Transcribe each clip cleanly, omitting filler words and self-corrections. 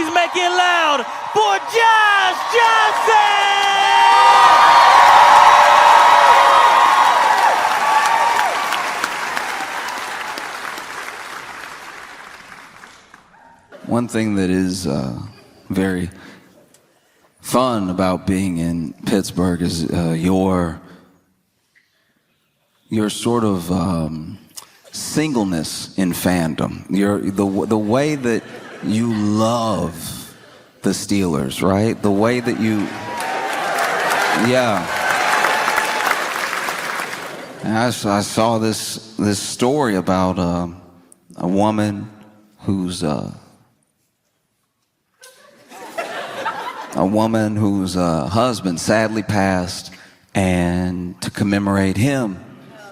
Please make it loud for Josh Johnson! One thing that is very fun about being in Pittsburgh is your sort of singleness in fandom. The way that you love the Steelers, right? The way that you, yeah. And I saw this story about a woman whose husband sadly passed, and to commemorate him,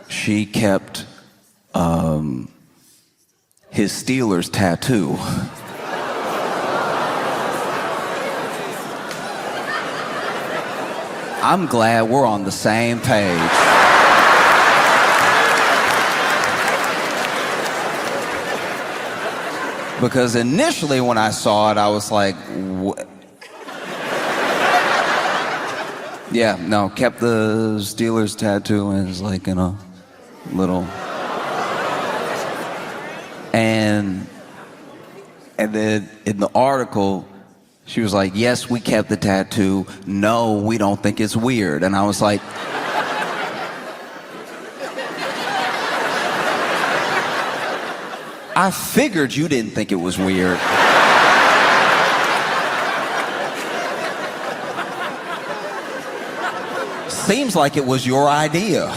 she kept his Steelers tattoo. I'm glad we're on the same page. Because initially when I saw it, I was like, what? Yeah, no, kept the Steelers tattoo, and it's like in a little. And then in the article, she was like, yes, we kept the tattoo. No, we don't think it's weird. And I was like, I figured you didn't think it was weird. Seems like it was your idea.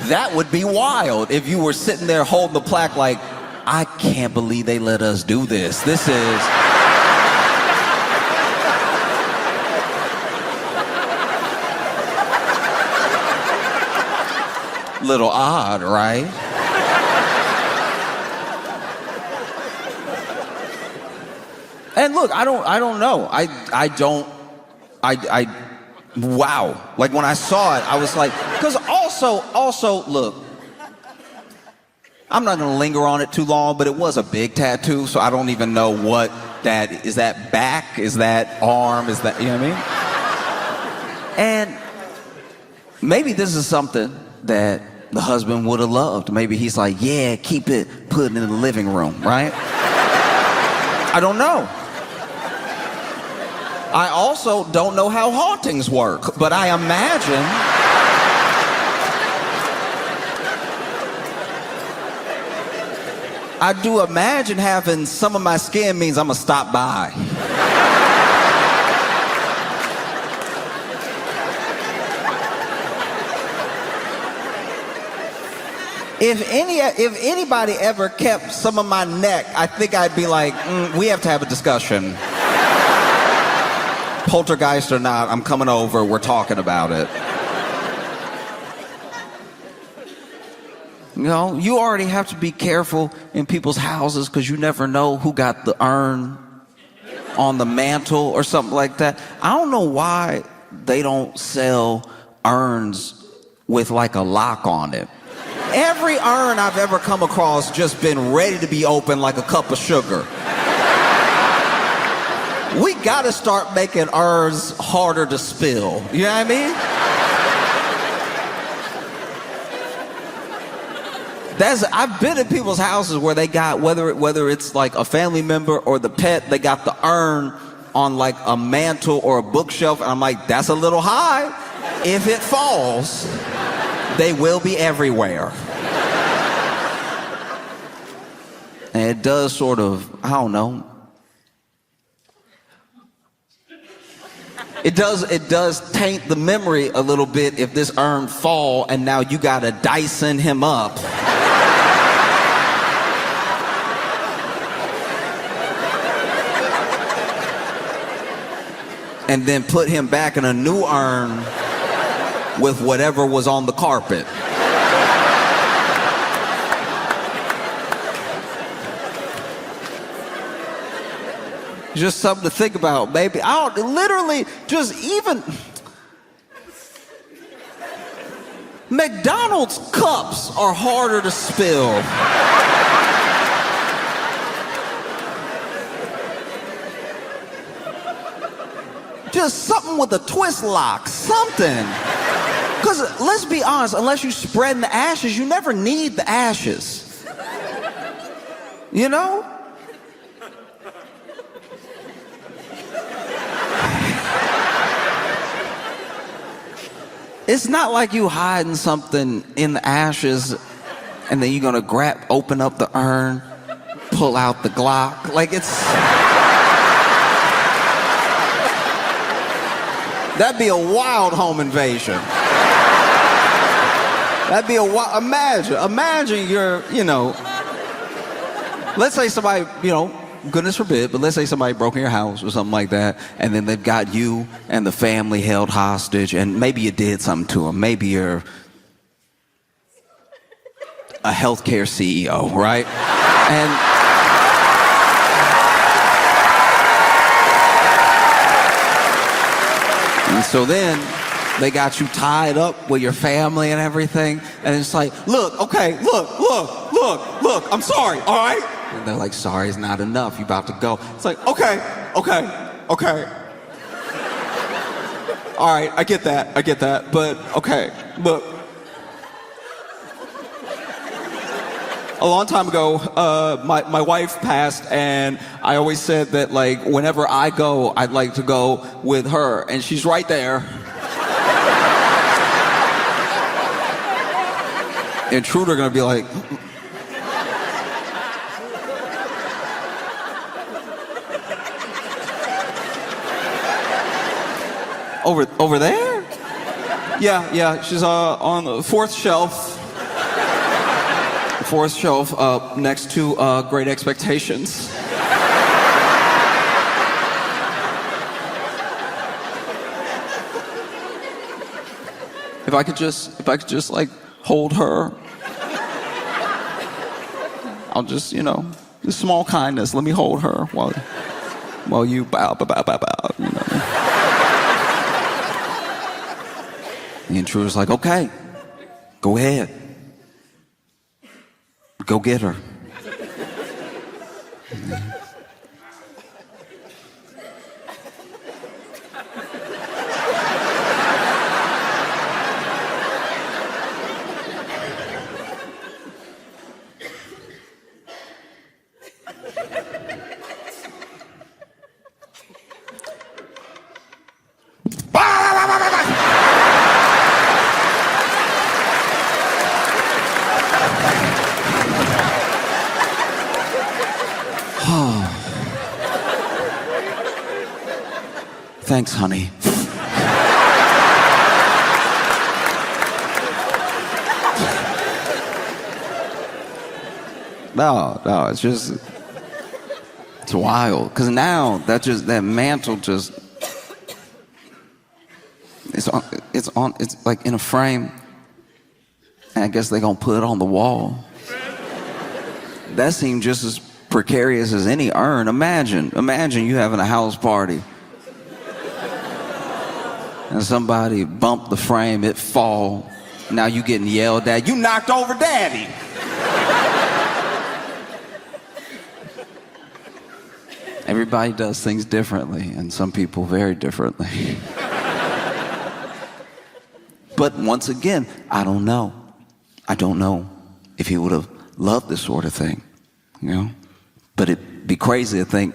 That would be wild if you were sitting there holding the plaque like, I can't believe they let us do this. This is... little odd, right? And look, I don't know. Wow. Like when I saw it, I was like, because also, look, I'm not gonna linger on it too long, but it was a big tattoo, so I don't even know what that is. That back? Is that arm? Is that, you know what I mean? And maybe this is something that the husband would have loved. Maybe he's like, yeah, keep it, put it in the living room, right? I don't know. I also don't know how hauntings work, but I imagine I do imagine having some of my skin means I'm gonna stop by. If anybody ever kept some of my neck, I think I'd be like, we have to have a discussion. Poltergeist or not, I'm coming over, we're talking about it. You know, you already have to be careful in people's houses because you never know who got the urn on the mantle or something like that. I don't know why they don't sell urns with like a lock on it. Every urn I've ever come across just been ready to be opened like a cup of sugar. We gotta start making urns harder to spill. You know what I mean? I've been in people's houses where they got, whether it's like a family member or the pet, they got the urn on like a mantle or a bookshelf, and I'm like, that's a little high. If it falls, they will be everywhere. And it does sort of, I don't know. It does taint the memory a little bit if this urn fall and now you gotta Dyson him up. And then put him back in a new urn with whatever was on the carpet. Just something to think about, baby. Literally, just even McDonald's cups are harder to spill. Just something with a twist lock, something. Because let's be honest, unless you're spreading the ashes, you never need the ashes. You know? It's not like you hiding something in the ashes and then you're gonna open up the urn, pull out the Glock. Like that'd be a wild home invasion. That'd be imagine you're, let's say somebody, goodness forbid, but let's say somebody broke in your house or something like that, and then they've got you and the family held hostage, and maybe you did something to them. Maybe you're a healthcare CEO, right? And so then they got you tied up with your family and everything, and it's like, look, I'm sorry, all right? And they're like, sorry is not enough, you about to go. It's like, okay. All right, I get that, but okay, look. A long time ago, my wife passed, and I always said that, like, whenever I go, I'd like to go with her, and she's right there. Intruder gonna be like, over there? Yeah, she's on the fourth shelf. Fourth shelf next to Great Expectations. If I could just like hold her, I'll just, just small kindness. Let me hold her while you bow. The intruder's like, okay, go ahead. Go get her. Thanks, honey. No, it's wild. Because now that mantle it's like in a frame. And I guess they're gonna put it on the wall. That seemed just as precarious as any urn. Imagine you having a house party. And somebody bumped the frame, it fall. Now you getting yelled at. You knocked over daddy. Everybody does things differently, and some people very differently. But once again, I don't know. I don't know if he would have loved this sort of thing, But it'd be crazy to think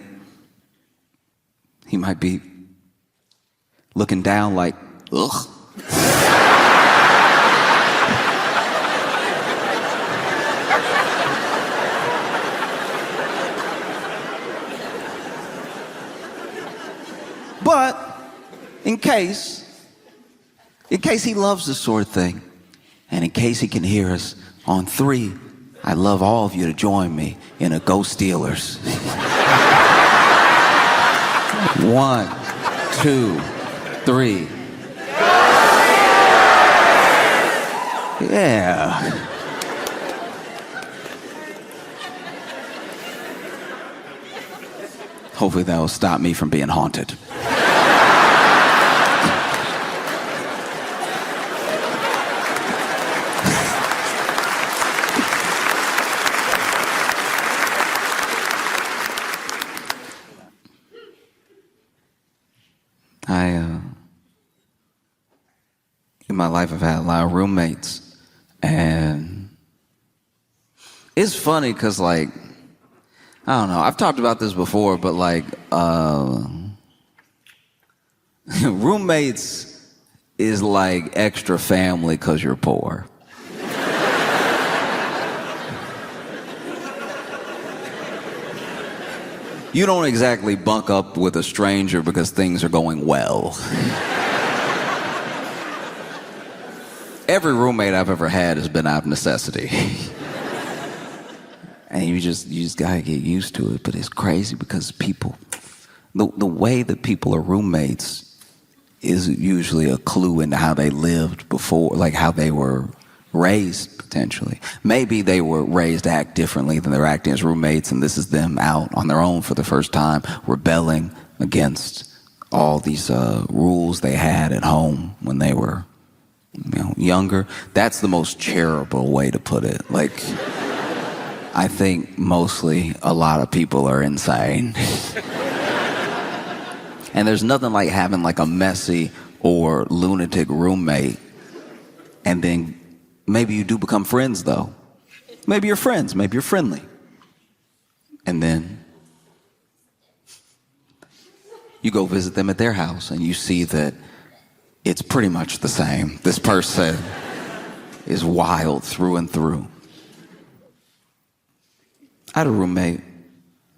he might be looking down like, ugh. But in case he loves this sort of thing, and in case he can hear us on 3, I'd love all of you to join me in a Go Steelers. 1, 2, 3. Yeah. Hopefully that will stop me from being haunted. in my life, I've had a lot of roommates, and it's funny because, like, I don't know, I've talked about this before, but like, roommates is like extra family because you're poor. You don't exactly bunk up with a stranger because things are going well. Every roommate I've ever had has been out of necessity. And you just gotta get used to it. But it's crazy because people, the way that people are roommates is usually a clue into how they lived before, like how they were raised, potentially. Maybe they were raised to act differently than they're acting as roommates, and this is them out on their own for the first time, rebelling against all these rules they had at home when they were, younger. That's the most charitable way to put it. Like, I think mostly a lot of people are insane. And there's nothing like having like a messy or lunatic roommate, and then maybe you do become friends, though. Maybe you're friends, maybe you're friendly. And then you go visit them at their house and you see that it's pretty much the same. This person is wild through and through. I had a roommate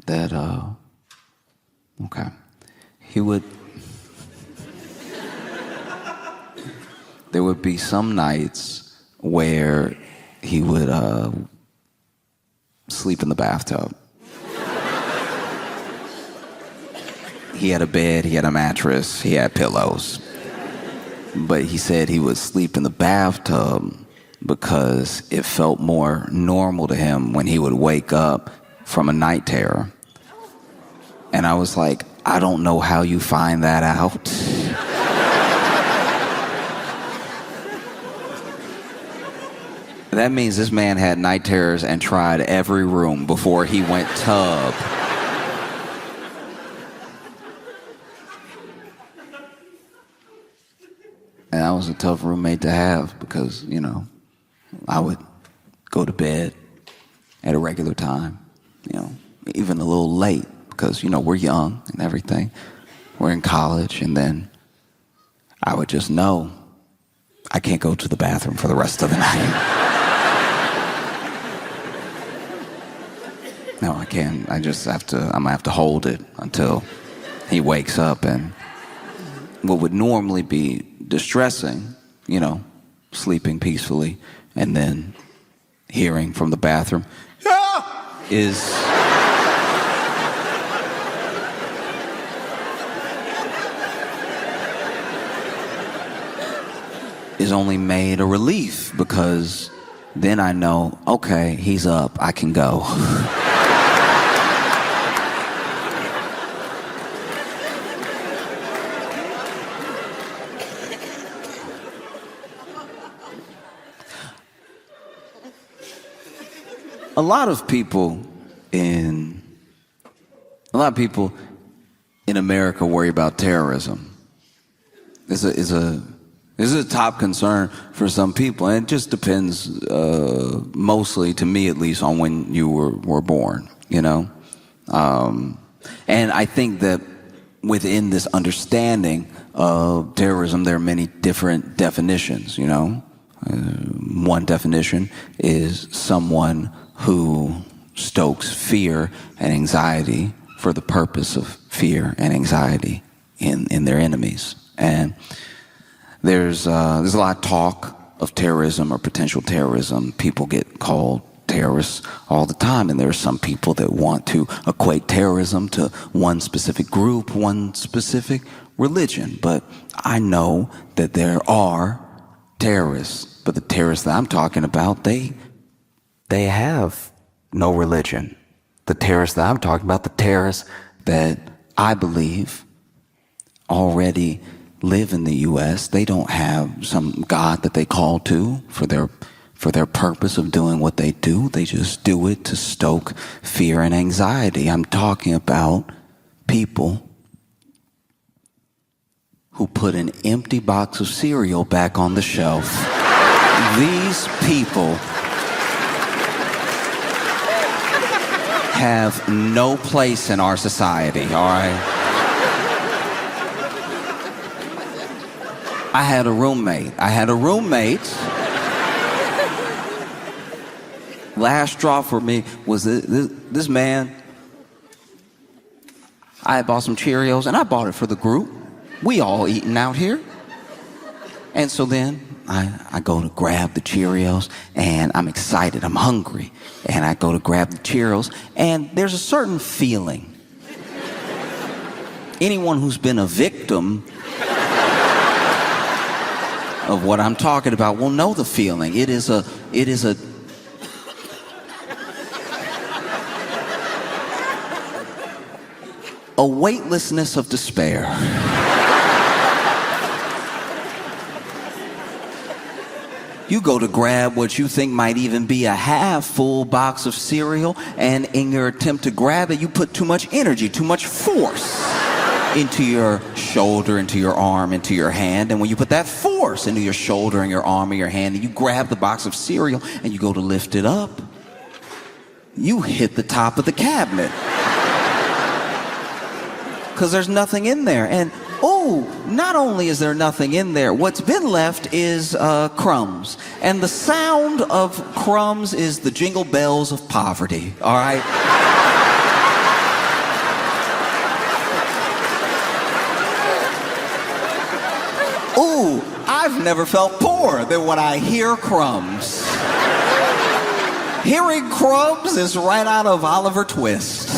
that, there would be some nights where he would sleep in the bathtub. He had a bed, he had a mattress, he had pillows. But he said he would sleep in the bathtub because it felt more normal to him when he would wake up from a night terror. And I was like, I don't know how you find that out. That means this man had night terrors and tried every room before he went tub. And that was a tough roommate to have because, I would go to bed at a regular time, even a little late because, we're young and everything. We're in college, and then I would just know I can't go to the bathroom for the rest of the night. No, I can't. I'm gonna have to hold it until he wakes up. And what would normally be distressing, sleeping peacefully, and then hearing from the bathroom, is only made a relief, because then I know, okay, he's up, I can go. A lot of people in America worry about terrorism. This is a top concern for some people, and it just depends, mostly, to me at least, on when you were born, And I think that within this understanding of terrorism, there are many different definitions, One definition is someone who stokes fear and anxiety for the purpose of fear and anxiety in their enemies. And there's a lot of talk of terrorism or potential terrorism. People get called terrorists all the time, and there are some people that want to equate terrorism to one specific group, one specific religion. But I know that there are terrorists, but the terrorists that I'm talking about, they have no religion. The terrorists that I'm talking about, the terrorists that I believe already live in the U.S., they don't have some God that they call to for their purpose of doing what they do. They just do it to stoke fear and anxiety. I'm talking about people who put an empty box of cereal back on the shelf. These people have no place in our society, all right? I had a roommate. Last straw for me was this man. I had bought some Cheerios, and I bought it for the group. We all eating out here. And so then I go to grab the Cheerios, and I'm excited, I'm hungry. And I go to grab the Cheerios, and there's a certain feeling. Anyone who's been a victim of what I'm talking about will know the feeling. It is a weightlessness of despair. You go to grab what you think might even be a half-full box of cereal, and in your attempt to grab it, you put too much energy, too much force into your shoulder, into your arm, into your hand. And when you put that force into your shoulder and your arm and your hand, and you grab the box of cereal and you go to lift it up, you hit the top of the cabinet. Because there's nothing in there. And not only is there nothing in there, what's been left is crumbs. And the sound of crumbs is the jingle bells of poverty, all right? I've never felt poorer than when I hear crumbs. Hearing crumbs is right out of Oliver Twist.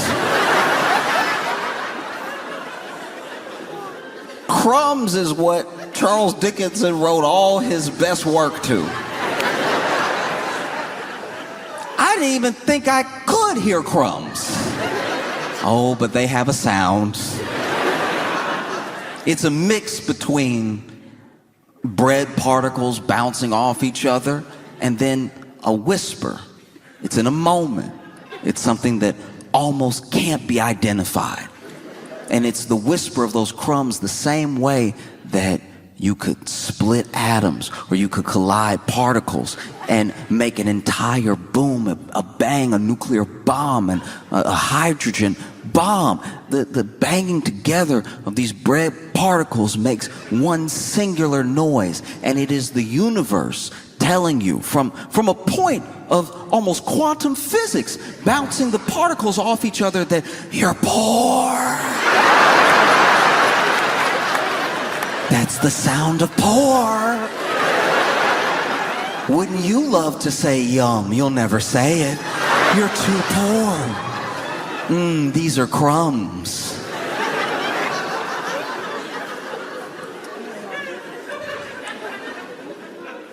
Crumbs is what Charles Dickens wrote all his best work to. I didn't even think I could hear crumbs. Oh, but they have a sound. It's a mix between bread particles bouncing off each other and then a whisper. It's in a moment. It's something that almost can't be identified. And it's the whisper of those crumbs, the same way that you could split atoms or you could collide particles and make an entire boom, a bang, a nuclear bomb, and a hydrogen bomb. The banging together of these bread particles makes one singular noise, and it is the universe telling you from a point of almost quantum physics, bouncing the particles off each other, that you're poor. That's the sound of poor. Wouldn't you love to say yum? You'll never say it. You're too poor. These are crumbs.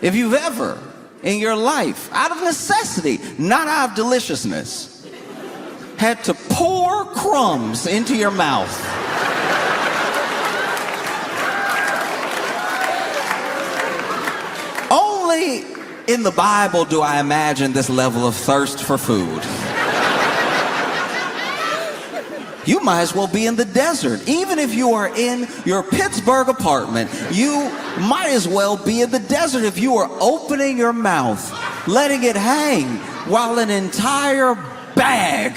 If you've ever in your life, out of necessity, not out of deliciousness, had to pour crumbs into your mouth, only in the Bible do I imagine this level of thirst for food. You might as well be in the desert. Even if you are in your Pittsburgh apartment, you might as well be in the desert if you are opening your mouth, letting it hang, while an entire bag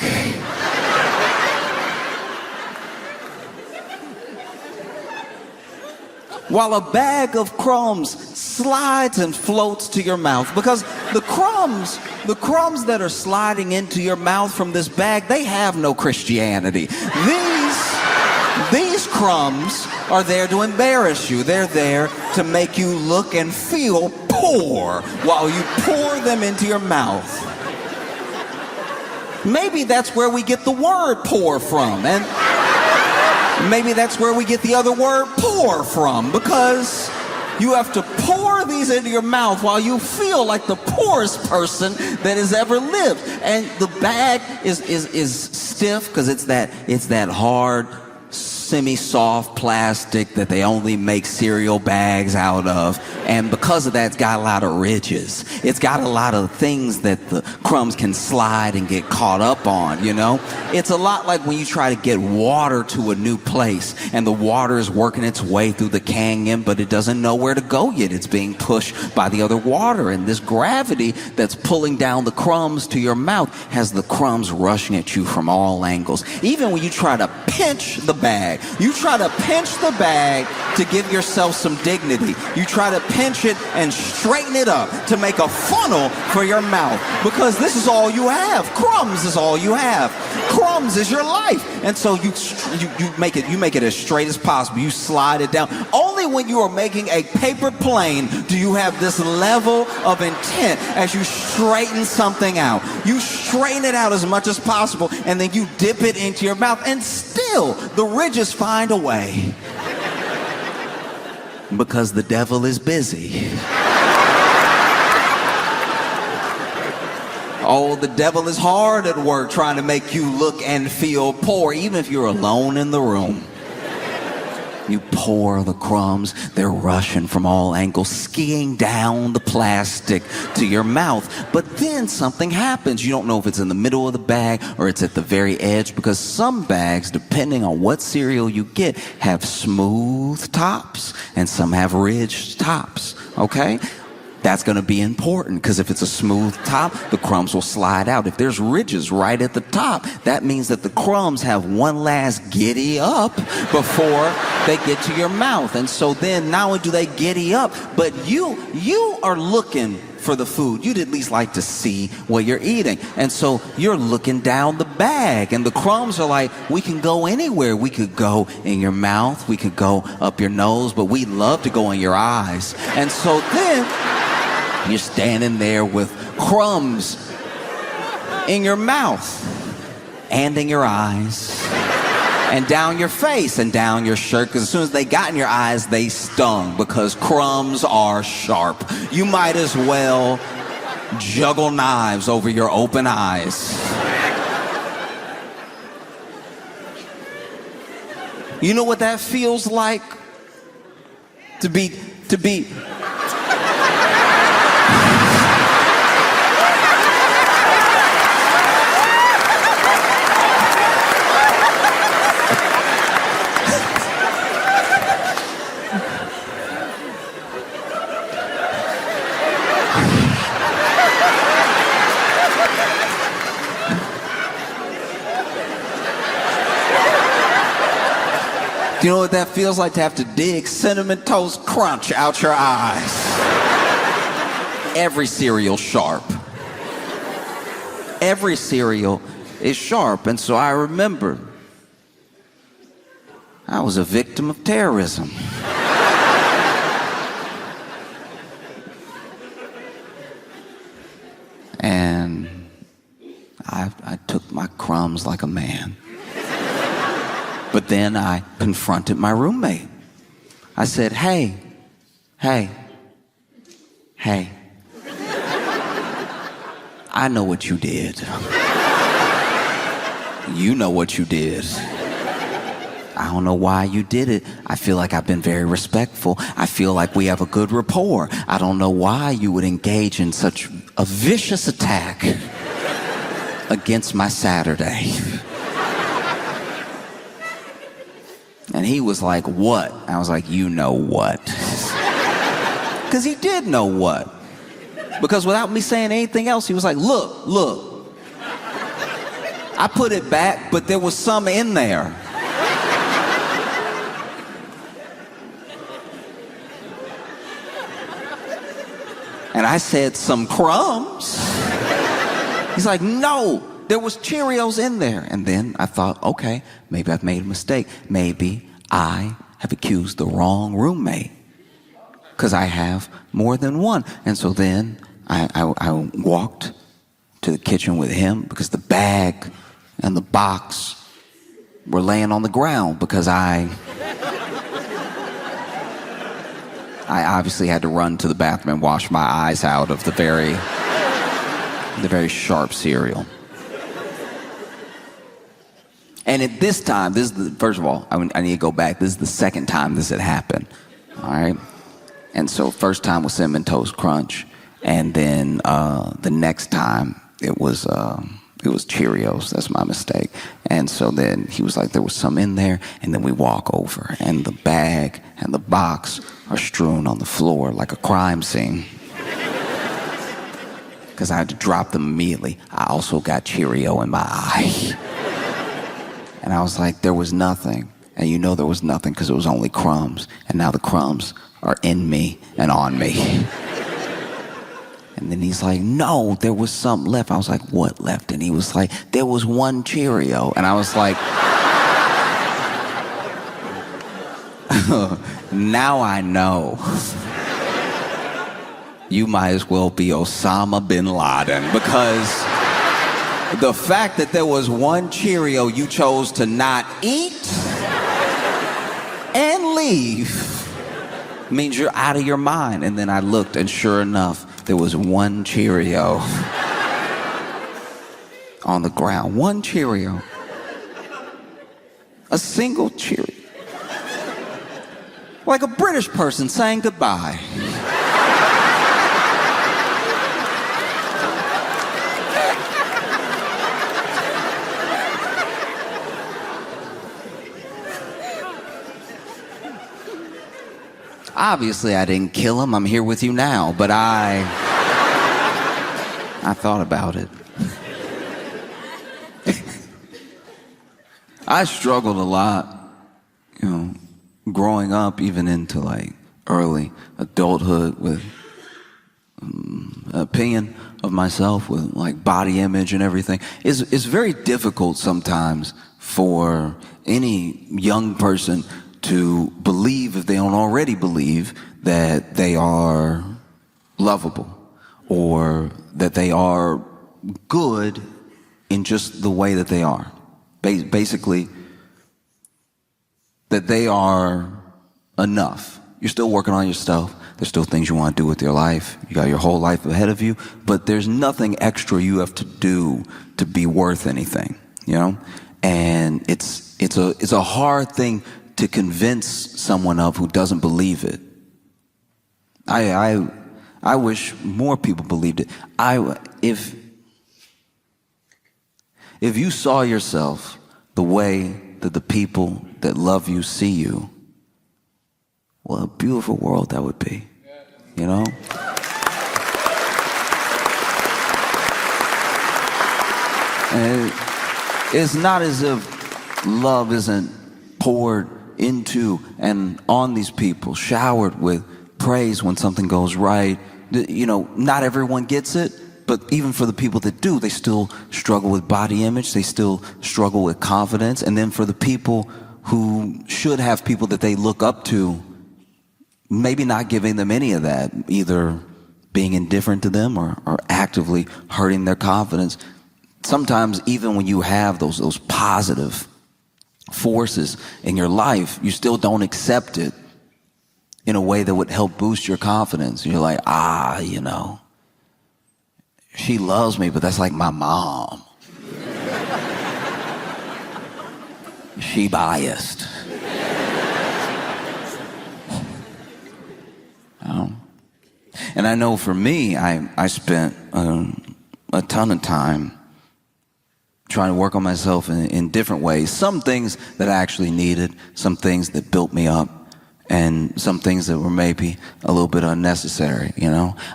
while a bag of crumbs slides and floats to your mouth. Because the crumbs that are sliding into your mouth from this bag, they have no Christianity. These crumbs are there to embarrass you. They're there to make you look and feel poor while you pour them into your mouth. Maybe that's where we get the word poor from, and maybe that's where we get the other word poor from, because you have to pour these into your mouth while you feel like the poorest person that has ever lived. And the bag is stiff because it's that hard, semi-soft plastic that they only make cereal bags out of. And because of that, it's got a lot of ridges. It's got a lot of things that the crumbs can slide and get caught up on, you know? It's a lot like when you try to get water to a new place and the water is working its way through the canyon, but it doesn't know where to go yet. It's being pushed by the other water. And this gravity that's pulling down the crumbs to your mouth has the crumbs rushing at you from all angles. Even when you try to pinch the bag, you try to pinch the bag to give yourself some dignity. You try to pinch it and straighten it up to make a funnel for your mouth, because this is all you have. Crumbs is all you have. Crumbs is your life. And so you make it as straight as possible. You slide it down. Only when you are making a paper plane do you have this level of intent as you straighten something out. You straighten it out as much as possible, and then you dip it into your mouth, and still the ridges find a way. Because the devil is busy. Oh, the devil is hard at work trying to make you look and feel poor, even if you're alone in the room. You pour the crumbs, they're rushing from all angles, skiing down the plastic to your mouth. But then something happens. You don't know if it's in the middle of the bag or it's at the very edge, because some bags, depending on what cereal you get, have smooth tops and some have ridged tops, okay? That's going to be important, because if it's a smooth top, the crumbs will slide out. If there's ridges right at the top, that means that the crumbs have one last giddy up before they get to your mouth. And so then not only do they giddy up, but you are looking for the food. You'd at least like to see what you're eating. And so you're looking down the bag, and the crumbs are like, we can go anywhere. We could go in your mouth, we could go up your nose, but we love to go in your eyes. And so then you're standing there with crumbs in your mouth and in your eyes and down your face and down your shirt, because as soon as they got in your eyes, they stung, because crumbs are sharp. You might as well juggle knives over your open eyes. You know what that feels like? To be Do you know what that feels like, to have to dig Cinnamon Toast Crunch out your eyes? Every cereal sharp. Every cereal is sharp. And so I remember I was a victim of terrorism. And I took my crumbs like a man. But then I confronted my roommate. I said, hey. I know what you did. You know what you did. I don't know why you did it. I feel like I've been very respectful. I feel like we have a good rapport. I don't know why you would engage in such a vicious attack against my Saturday. And he was like, what? I was like, you know what? Because he did know what. Because without me saying anything else, he was like, look. I put it back, but there was some in there. And I said, some crumbs? He's like, no. There was Cheerios in there. And then I thought, okay, maybe I've made a mistake. Maybe I have accused the wrong roommate, because I have more than one. And so then I walked to the kitchen with him, because the bag and the box were laying on the ground, because I obviously had to run to the bathroom and wash my eyes out of the very sharp cereal. And at this time, first of all, I need to go back. This is the second time this had happened, all right? And so first time was Cinnamon Toast Crunch, and then the next time it was Cheerios. That's my mistake. And so then he was like, there was some in there, and then we walk over, and the bag and the box are strewn on the floor like a crime scene. Because I had to drop them immediately. I also got Cheerio in my eye. And I was like, there was nothing. And you know there was nothing because it was only crumbs. And now the crumbs are in me and on me. And then he's like, no, there was something left. I was like, what left? And he was like, there was one Cheerio. And I was like, now I know. You might as well be Osama bin Laden, because the fact that there was one Cheerio you chose to not eat and leave means you're out of your mind. And then I looked, and sure enough, there was one Cheerio on the ground. One Cheerio. A single Cheerio. Like a British person saying goodbye. Obviously, I didn't kill him. I'm here with you now, but I thought about it. I struggled a lot, growing up, even into like early adulthood, with opinion of myself, with like body image and everything. It's very difficult sometimes for any young person to believe, if they don't already believe, that they are lovable or that they are good in just the way that they are. Basically, that they are enough. You're still working on yourself. There's still things you want to do with your life. You got your whole life ahead of you, but there's nothing extra you have to do to be worth anything, And it's a hard thing to convince someone of who doesn't believe it. I wish more people believed it. If you saw yourself the way that the people that love you see you, what a beautiful world that would be, And it's not as if love isn't poured into and on these people, showered with praise when something goes right. Not everyone gets it, but even for the people that do, they still struggle with body image, they still struggle with confidence. And then for the people who should have people that they look up to, maybe not giving them any of that, either being indifferent to them or actively hurting their confidence. Sometimes even when you have those positive forces in your life, you still don't accept it in a way that would help boost your confidence. You're like, she loves me, but that's like my mom. She biased. And I know for me, I spent a ton of time trying to work on myself in different ways. Some things that I actually needed, some things that built me up, and some things that were maybe a little bit unnecessary,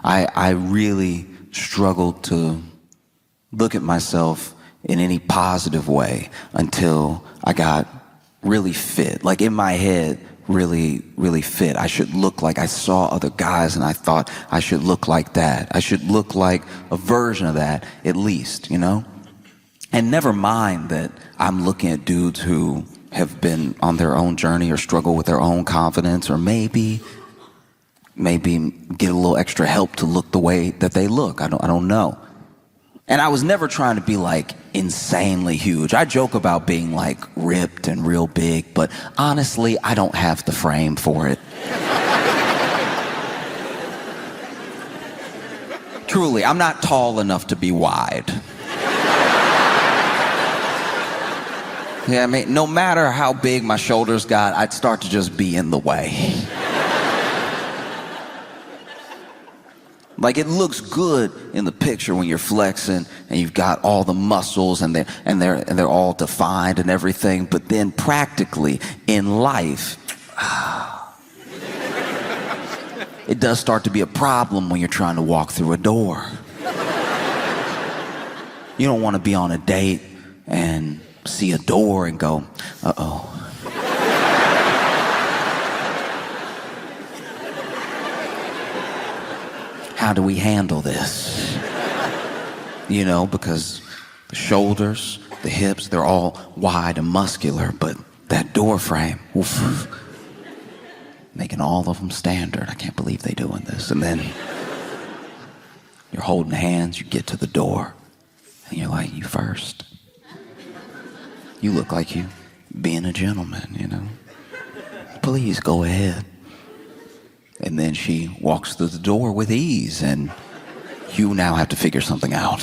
I really struggled to look at myself in any positive way until I got really fit. Like in my head, really, really fit. I should look like, I saw other guys and I thought I should look like that. I should look like a version of that, at least, And never mind that I'm looking at dudes who have been on their own journey or struggle with their own confidence, or maybe get a little extra help to look the way that they look. I don't know. And I was never trying to be like insanely huge. I joke about being like ripped and real big, but honestly, I don't have the frame for it. Truly, I'm not tall enough to be wide. Yeah, no matter how big my shoulders got, I'd start to just be in the way. Like, it looks good in the picture when you're flexing and you've got all the muscles and they're all defined and everything, but then practically in life, it does start to be a problem when you're trying to walk through a door. You don't want to be on a date and see a door and go, uh-oh. How do we handle this? You know, because the shoulders, the hips, they're all wide and muscular, but that door frame, oof, making all of them standard. I can't believe they're doing this. And then you're holding hands, you get to the door, and you're like, you first. You look like you being a gentleman, you know. Please go ahead. And then she walks through the door with ease, and you now have to figure something out.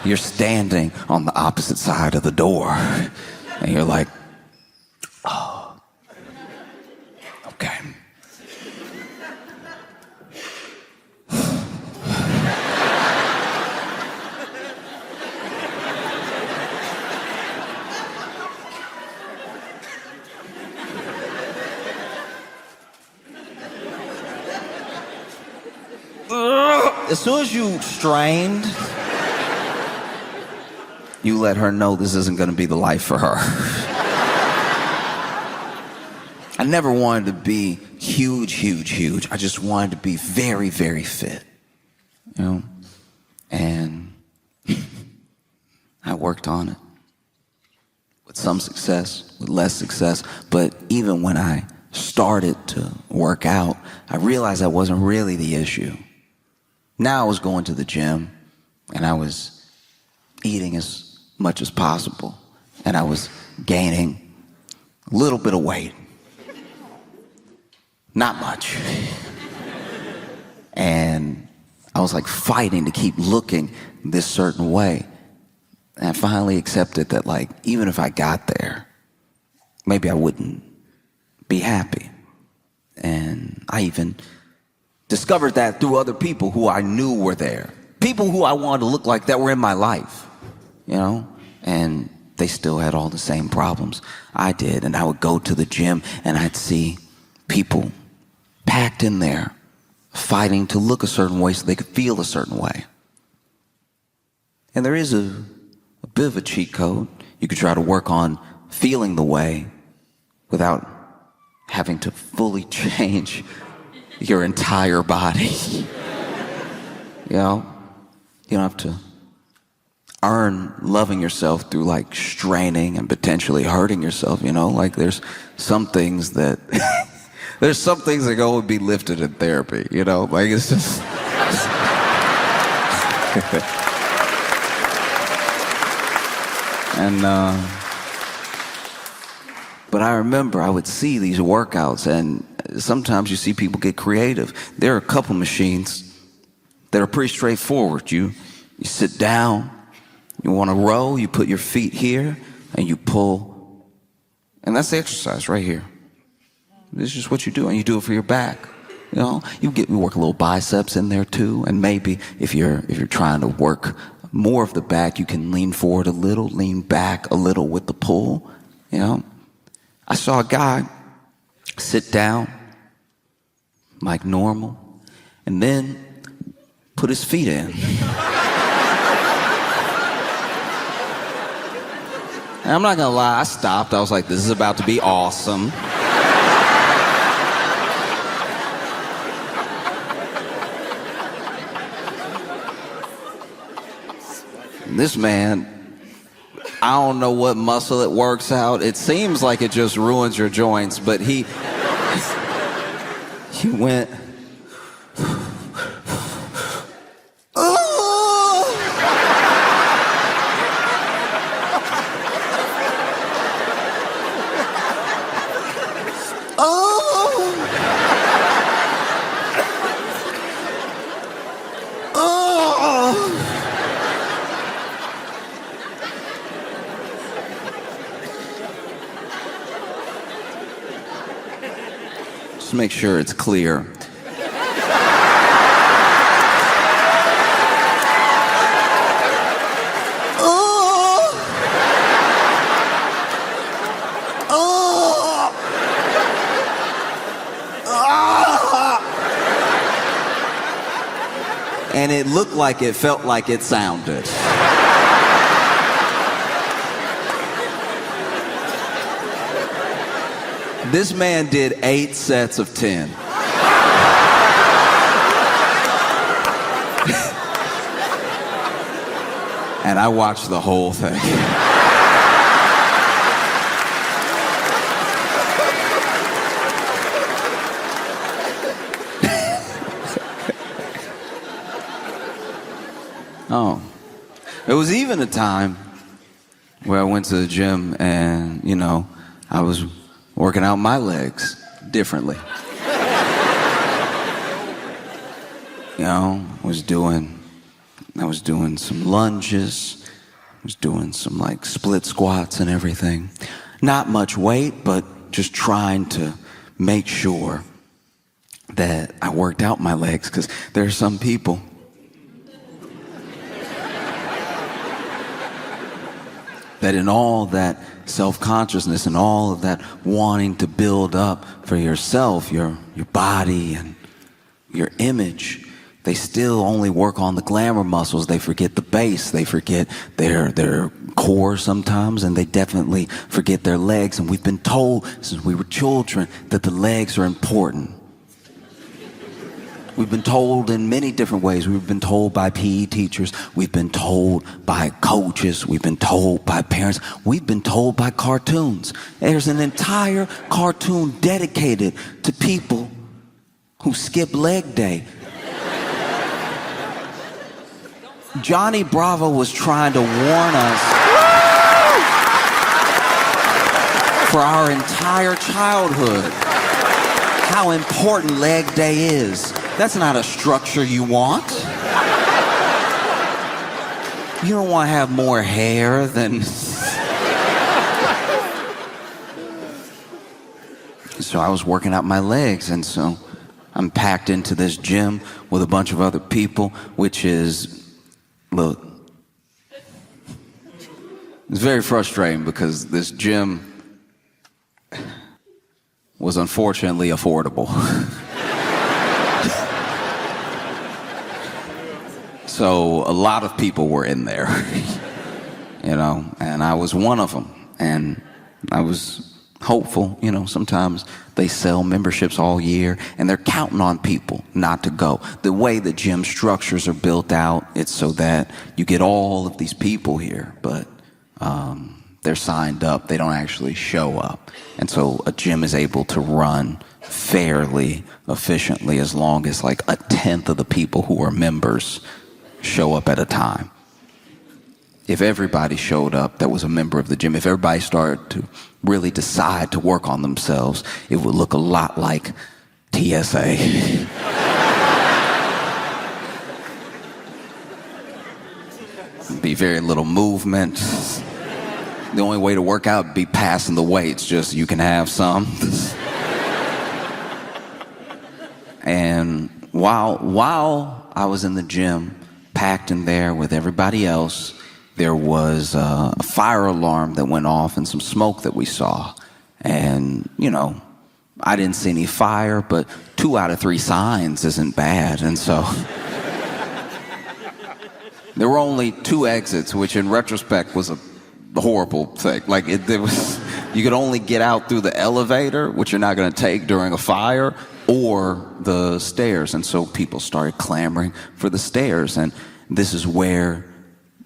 You're standing on the opposite side of the door, and you're like, oh, okay. As soon as you strained, you let her know this isn't going to be the life for her. I never wanted to be huge. I just wanted to be very, very fit, you know? And I worked on it with some success, with less success. But even when I started to work out, I realized that wasn't really the issue. Now I was going to the gym, and I was eating as much as possible, and I was gaining a little bit of weight. Not much. And I was like fighting to keep looking this certain way. And I finally accepted that, like, even if I got there, maybe I wouldn't be happy. And I even discovered that through other people who I knew were there. People who I wanted to look like that were in my life, you know? And they still had all the same problems I did. And I would go to the gym and I'd see people packed in there fighting to look a certain way so they could feel a certain way. And there is a bit of a cheat code. You could try to work on feeling the way without having to fully change your entire body. You know, you don't have to earn loving yourself through like straining and potentially hurting yourself, you know? Like there's some things that there's some things that go and be lifted in therapy, you know? Like it's just and but I remember I would see these workouts, and sometimes you see people get creative. There are a couple machines that are pretty straightforward. You sit down, you want to row, you put your feet here, and you pull. And that's the exercise right here. This is just what you do, and you do it for your back. You know, you work a little biceps in there too, and maybe if you're trying to work more of the back, you can lean forward a little, lean back a little with the pull, you know. I saw a guy sit down like normal and then put his feet in. And I'm not gonna lie, I stopped. I was like, this is about to be awesome. And this man, I don't know what muscle it works out. It seems like it just ruins your joints, but he went, Just make sure it's clear. and it looked like it felt like it sounded. This man did 8 sets of 10. And I watched the whole thing. Oh, there was even a time where I went to the gym and, I was working out my legs differently. I was doing some lunges, I was doing some split squats and everything. Not much weight, but just trying to make sure that I worked out my legs, because there are some people that in all that self-consciousness and all of that wanting to build up for yourself, your body and your image, they still only work on the glamour muscles. They forget the base. They forget their core sometimes, and they definitely forget their legs. And we've been told since we were children that the legs are important. We've been told in many different ways. We've been told by PE teachers. We've been told by coaches. We've been told by parents. We've been told by cartoons. There's an entire cartoon dedicated to people who skip leg day. Johnny Bravo was trying to warn us for our entire childhood how important leg day is. That's not a structure you want. You don't want to have more hair than... So I was working out my legs, and so I'm packed into this gym with a bunch of other people, which is, look, it's very frustrating because this gym was unfortunately affordable. So a lot of people were in there, and I was one of them. And I was hopeful, sometimes they sell memberships all year and they're counting on people not to go. The way the gym structures are built out, it's so that you get all of these people here, but they're signed up, they don't actually show up. And so a gym is able to run fairly efficiently as long as 1/10 of the people who are members show up at a time. If everybody showed up that was a member of the gym, if everybody started to really decide to work on themselves, it would look a lot like TSA. Be very little movement. The only way to work out would be passing the weights, just you can have some. And while I was in the gym, packed in there with everybody else, there was a fire alarm that went off and some smoke that we saw. And, I didn't see any fire, but 2 out of 3 signs isn't bad. And so there were only 2 exits, which in retrospect was a horrible thing. You could only get out through the elevator, which you're not going to take during a fire, or the stairs. And so people started clamoring for the stairs. And this is where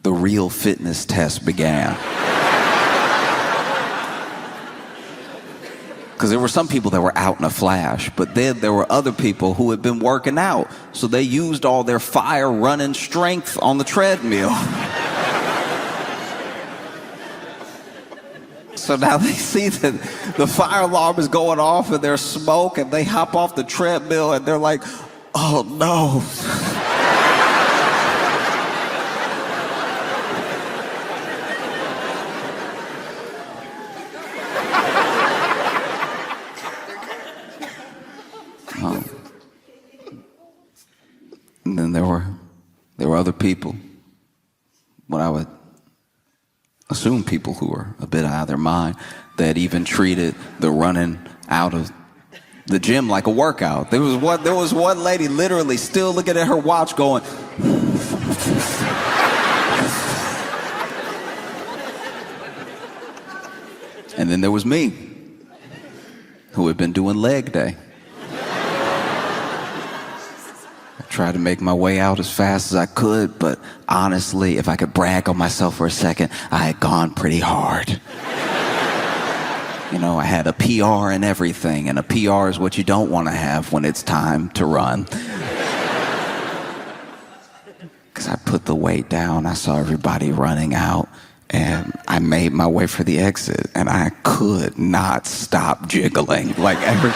the real fitness test began. Because there were some people that were out in a flash, but then there were other people who had been working out. So they used all their fire running strength on the treadmill. So now they see that the fire alarm is going off and there's smoke, and they hop off the treadmill and they're like, oh no. And then there were other people, what I would assume people who were a bit out of their mind, that even treated the running out of the gym like a workout. There was one lady literally still looking at her watch going. And then there was me, who had been doing leg day. I tried to make my way out as fast as I could, but honestly, if I could brag on myself for a second, I had gone pretty hard. You know, I had a PR and everything, and a PR is what you don't want to have when it's time to run. Because I put the weight down, I saw everybody running out, and I made my way for the exit, and I could not stop jiggling. Like every...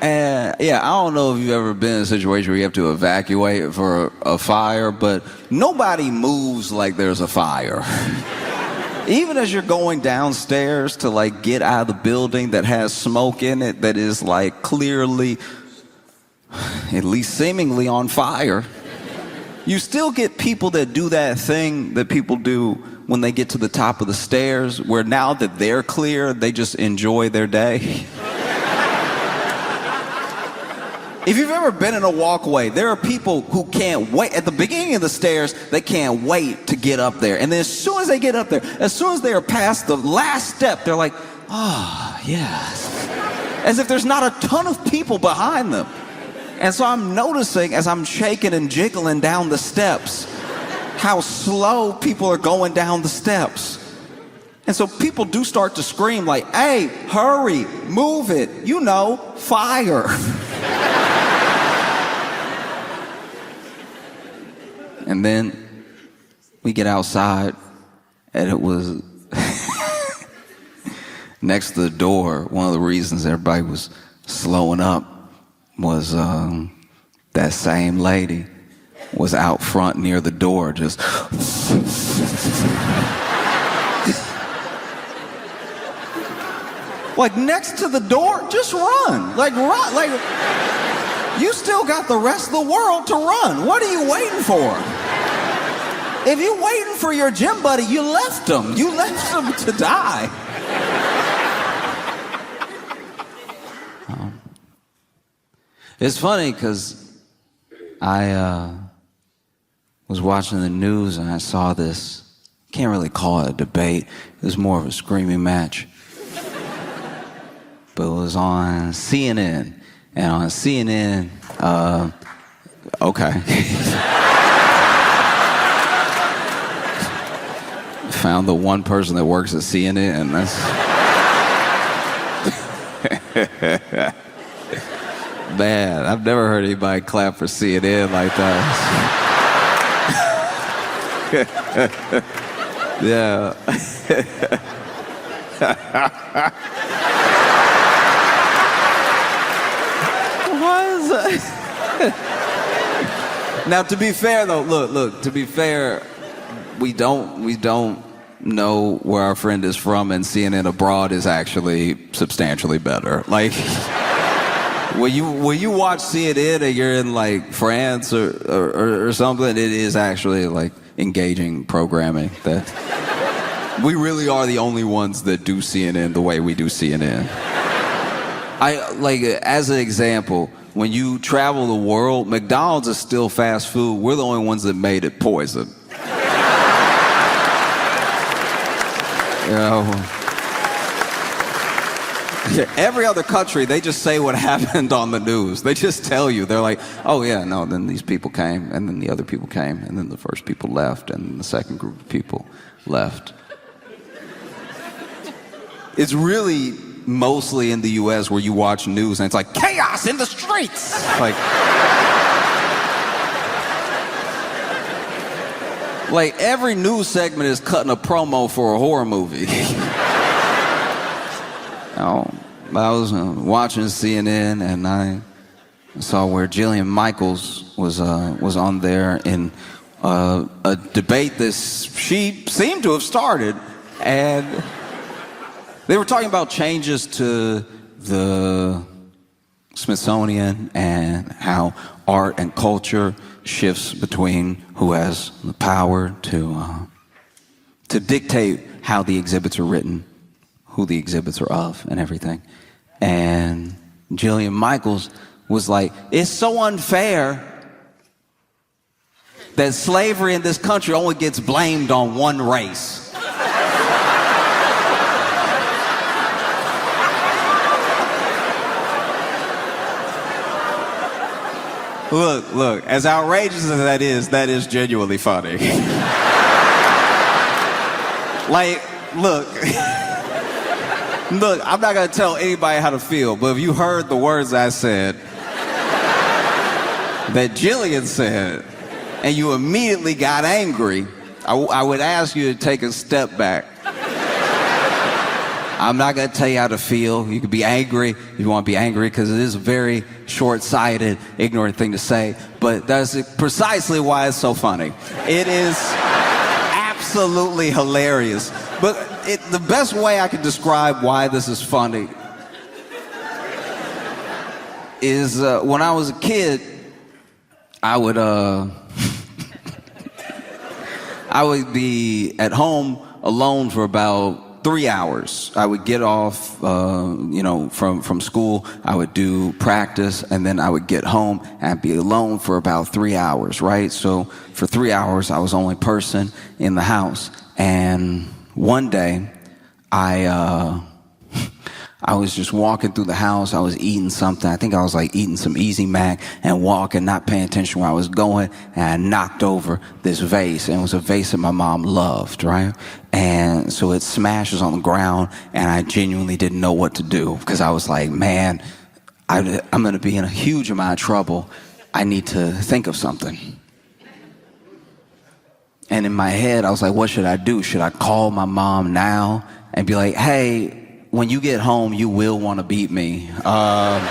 And yeah, I don't know if you've ever been in a situation where you have to evacuate for a fire, but nobody moves like there's a fire. Even as you're going downstairs to like get out of the building that has smoke in it that is like clearly, at least seemingly on fire, you still get people that do that thing that people do when they get to the top of the stairs, where now that they're clear, they just enjoy their day. If you've ever been in a walkway, there are people who can't wait. At the beginning of the stairs, they can't wait to get up there. And then as soon as they get up there, as soon as they are past the last step, they're like, oh, yes. As if there's not a ton of people behind them. And so I'm noticing as I'm shaking and jiggling down the steps, how slow people are going down the steps. And so people do start to scream like, hey, hurry, move it, you know, fire. And then we get outside, and it was next to the door. One of the reasons everybody was slowing up was that same lady was out front near the door just like next to the door. Just run, like you still got the rest of the world to run. What are you waiting for? If you're waiting for your gym buddy, you left him. You left him to die. It's funny because I was watching the news and I saw this, can't really call it a debate, it was more of a screaming match. But it was on CNN. And on CNN, okay. Found the one person that works at CNN, and that's... Man, I've never heard anybody clap for CNN like that. Yeah. Now, to be fair, though, look. To be fair, we don't know where our friend is from, and CNN abroad is actually substantially better. Like, when you watch CNN and you're in like France or something, it is actually like engaging programming. That we really are the only ones that do CNN the way we do CNN. I like, as an example, when you travel the world, McDonald's is still fast food. We're the only ones that made it poison. You know, every other country, they just say what happened on the news. They just tell you. They're like, oh yeah, no, then these people came, and then the other people came, and then the first people left, and then the second group of people left. It's really mostly in the US where you watch news and it's like chaos in the streets. Like every news segment is cutting a promo for a horror movie. I was watching CNN and I saw where Jillian Michaels was on there in a debate that she seemed to have started, and they were talking about changes to the Smithsonian and how art and culture shifts between who has the power to dictate how the exhibits are written, who the exhibits are of, and everything. And Jillian Michaels was like, it's so unfair that slavery in this country only gets blamed on one race. Look, as outrageous as that is genuinely funny. Like, look, I'm not gonna tell anybody how to feel, but if you heard the words I said, that Jillian said, and you immediately got angry, I would ask you to take a step back. I'm not gonna tell you how to feel. You can be angry if you want to be angry, because it is a very short-sighted, ignorant thing to say, but that's precisely why it's so funny. It is absolutely hilarious. But the best way I can describe why this is funny is when I was a kid, I would I would be at home alone for about 3 hours. I would get off, from school. I would do practice, and then I would get home and I'd be alone for about 3 hours, right? So for 3 hours, I was the only person in the house. And one day, I was just walking through the house. I was eating something. I think I was like eating some Easy Mac and walking, not paying attention where I was going. And I knocked over this vase. And it was a vase that my mom loved, right? And so it smashes on the ground. And I genuinely didn't know what to do, because I was like, man, I'm going to be in a huge amount of trouble. I need to think of something. And in my head, I was like, what should I do? Should I call my mom now and be like, hey, when you get home, you will want to beat me. But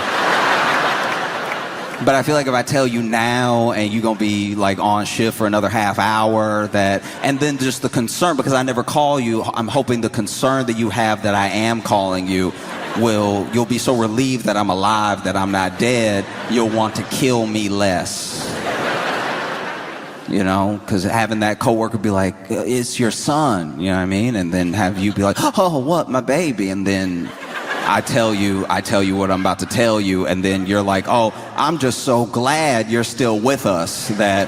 I feel like if I tell you now and you're going to be like on shift for another half hour, and then just the concern, because I never call you, I'm hoping the concern that you have that I am calling you you'll be so relieved that I'm alive, that I'm not dead, you'll want to kill me less. You know, because having that coworker be like, it's your son, you know what I mean? And then have you be like, oh, what, my baby? And then I tell you what I'm about to tell you, and then you're like, oh, I'm just so glad you're still with us that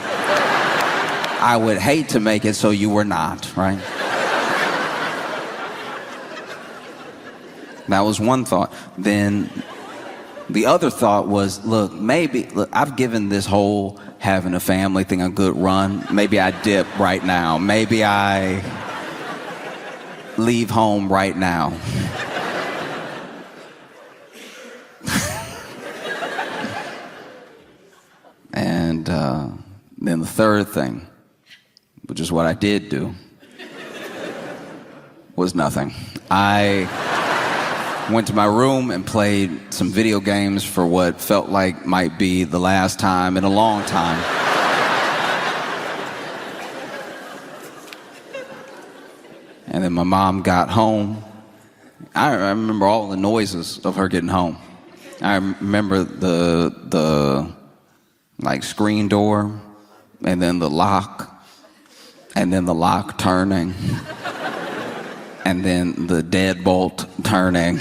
I would hate to make it so you were not, right? That was one thought. Then the other thought was, look, I've given this whole having a family thing a good run. Maybe I dip right now. Maybe I leave home right now. And then the third thing, which is what I did do, was nothing. I went to my room and played some video games for what felt like might be the last time in a long time. And then my mom got home. I remember all the noises of her getting home. I remember the like screen door, and then the lock, and then the lock turning, and then the deadbolt turning,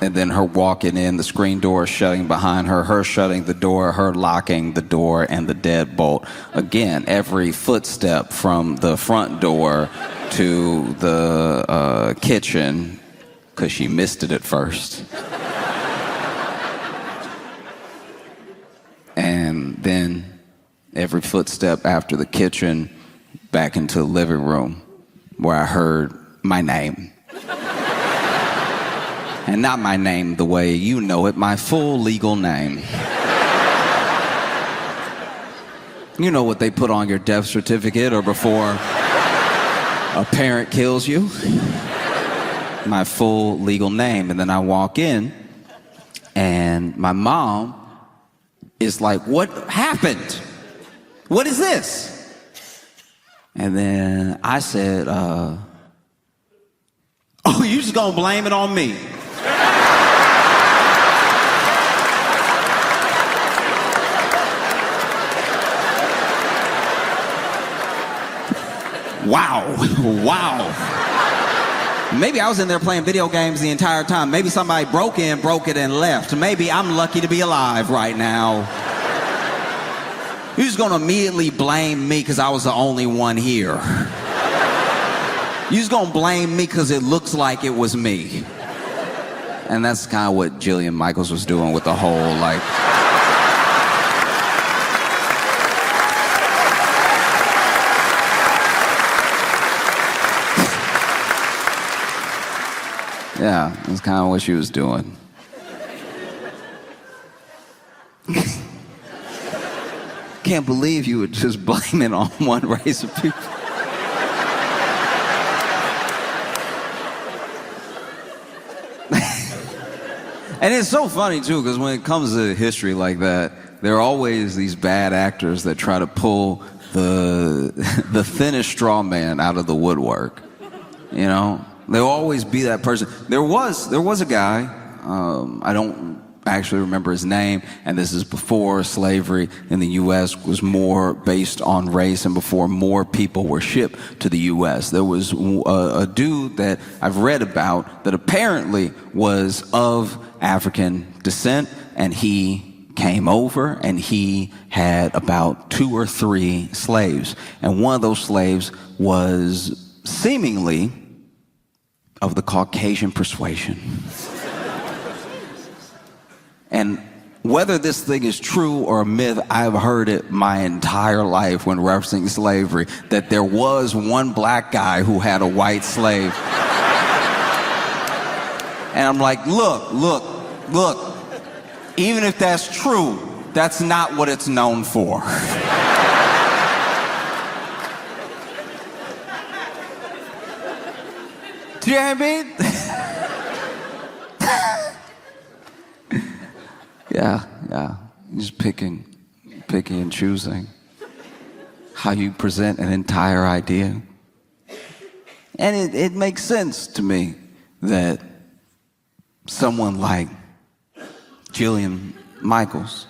and then her walking in, the screen door shutting behind her, her shutting the door, her locking the door, and the deadbolt. Again, every footstep from the front door to the kitchen, because she missed it at first. And then every footstep after the kitchen back into the living room, where I heard my name. And not my name the way you know it, my full legal name. You know what they put on your death certificate or before a parent kills you? My full legal name. And then I walk in, and my mom is like, what happened? What is this? And then I said, oh, you just gonna blame it on me? Wow. Wow. Maybe I was in there playing video games the entire time. Maybe somebody broke it, and left. Maybe I'm lucky to be alive right now. You're just gonna immediately blame me because I was the only one here. You're just gonna blame me because it looks like it was me. And that's kind of what Jillian Michaels was doing with the whole, like... Yeah, that's kind of what she was doing. Can't believe you would just blame it on one race of people. And it's so funny, too, because when it comes to history like that, there are always these bad actors that try to pull the thinnest straw man out of the woodwork. You know? There'll always be that person. There was a guy, I don't actually remember his name, and this is before slavery in the U.S. was more based on race and before more people were shipped to the U.S. There was a dude that I've read about that apparently was of African descent, and he came over and he had about 2 or 3 slaves. And one of those slaves was seemingly of the Caucasian persuasion. And whether this thing is true or a myth, I've heard it my entire life when referencing slavery, that there was one black guy who had a white slave. And I'm like, look, even if that's true, that's not what it's known for. Do you know what I mean? Yeah. Just picking and choosing how you present an entire idea. And it makes sense to me that someone like Jillian Michaels